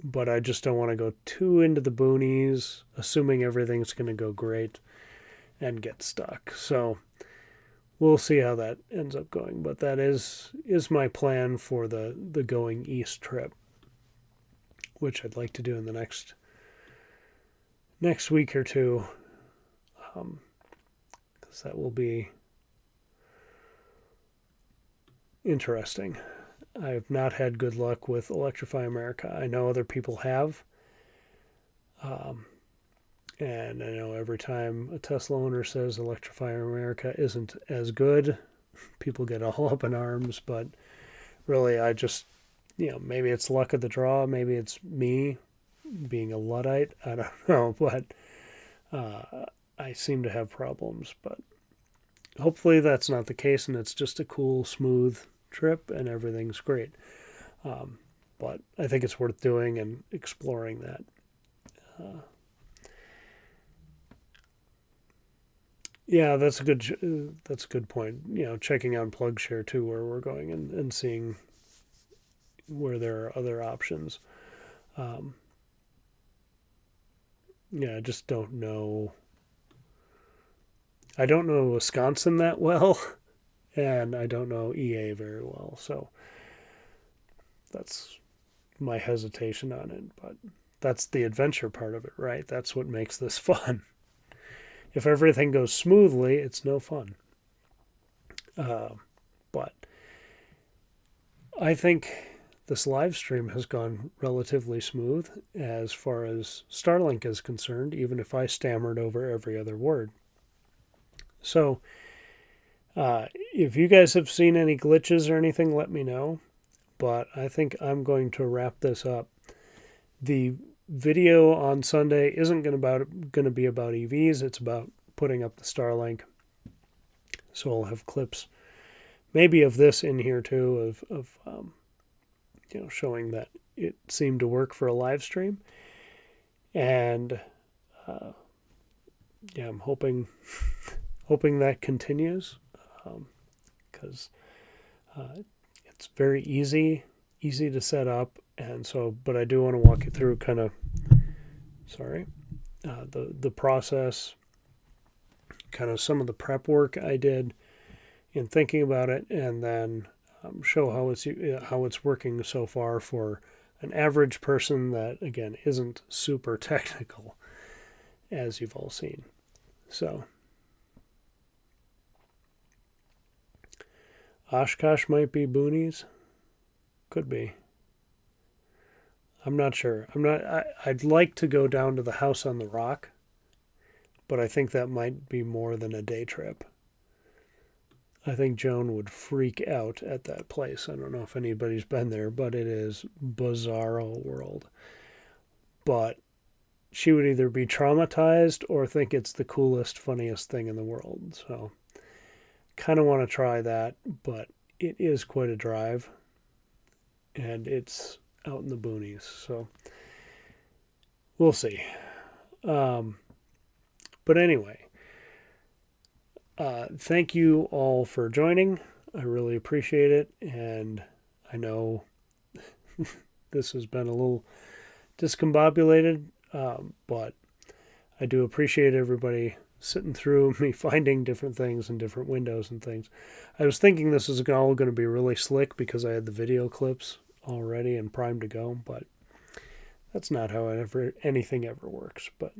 But I just don't want to go too into the boonies, assuming everything's going to go great and get stuck. So we'll see how that ends up going. But that is my plan for the going east trip, which I'd like to do in the next week or two, because that will be interesting. I've not had good luck with Electrify America. I know other people have. And I know every time a Tesla owner says Electrify America isn't as good, people get all up in arms. But really, I just, maybe it's luck of the draw. Maybe it's me being a Luddite. I don't know. But I seem to have problems. But hopefully that's not the case, and it's just a cool, smooth trip and everything's great. But I think it's worth doing and exploring that. Yeah, that's a good point. Checking on PlugShare too, where we're going and seeing where there are other options. I just don't know. I don't know Wisconsin that well. And I don't know EA very well, so that's my hesitation on it. But that's the adventure part of it, right? That's what makes this fun. If everything goes smoothly, it's no fun. But I think this live stream has gone relatively smooth as far as Starlink is concerned, even if I stammered over every other word. So if you guys have seen any glitches or anything, let me know. But I think I'm going to wrap this up. The video on Sunday isn't going to be about EVs. It's about putting up the Starlink. So I'll have clips, maybe of this in here too, of showing that it seemed to work for a live stream. And I'm hoping that continues. Because it's very easy to set up, and so, but I do want to walk you through kind of, the process, kind of some of the prep work I did in thinking about it, and then show how it's working so far for an average person that, again, isn't super technical, as you've all seen. So Oshkosh might be boonies. Could be. I'm not sure. I'd like to go down to the house on the rock, but I think that might be more than a day trip. I think Joan would freak out at that place. I don't know if anybody's been there, but it is bizarro world. But she would either be traumatized or think it's the coolest, funniest thing in the world. So kind of want to try that, but it is quite a drive, and it's out in the boonies. So we'll see. But anyway, thank you all for joining. I really appreciate it, and I know this has been a little discombobulated, but I do appreciate everybody sitting through me finding different things and different windows and things. I was thinking this is all going to be really slick because I had the video clips already and primed to go, but that's not how anything ever works. But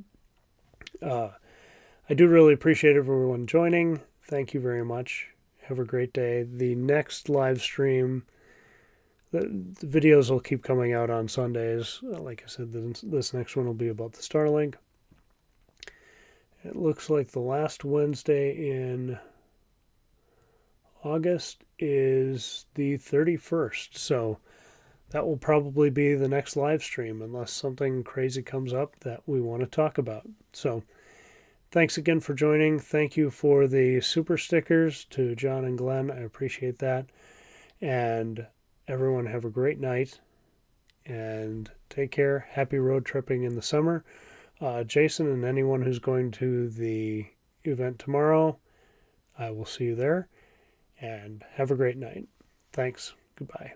I do really appreciate everyone joining. Thank you very much. Have a great day. The next live stream, the videos will keep coming out on Sundays. Like I said, this next one will be about the Starlink. It looks like the last Wednesday in August is the 31st. So that will probably be the next live stream unless something crazy comes up that we want to talk about. So thanks again for joining. Thank you for the super stickers to John and Glenn. I appreciate that. And everyone have a great night and take care. Happy road tripping in the summer. Jason and anyone who's going to the event tomorrow, I will see you there. And have a great night. Thanks. Goodbye.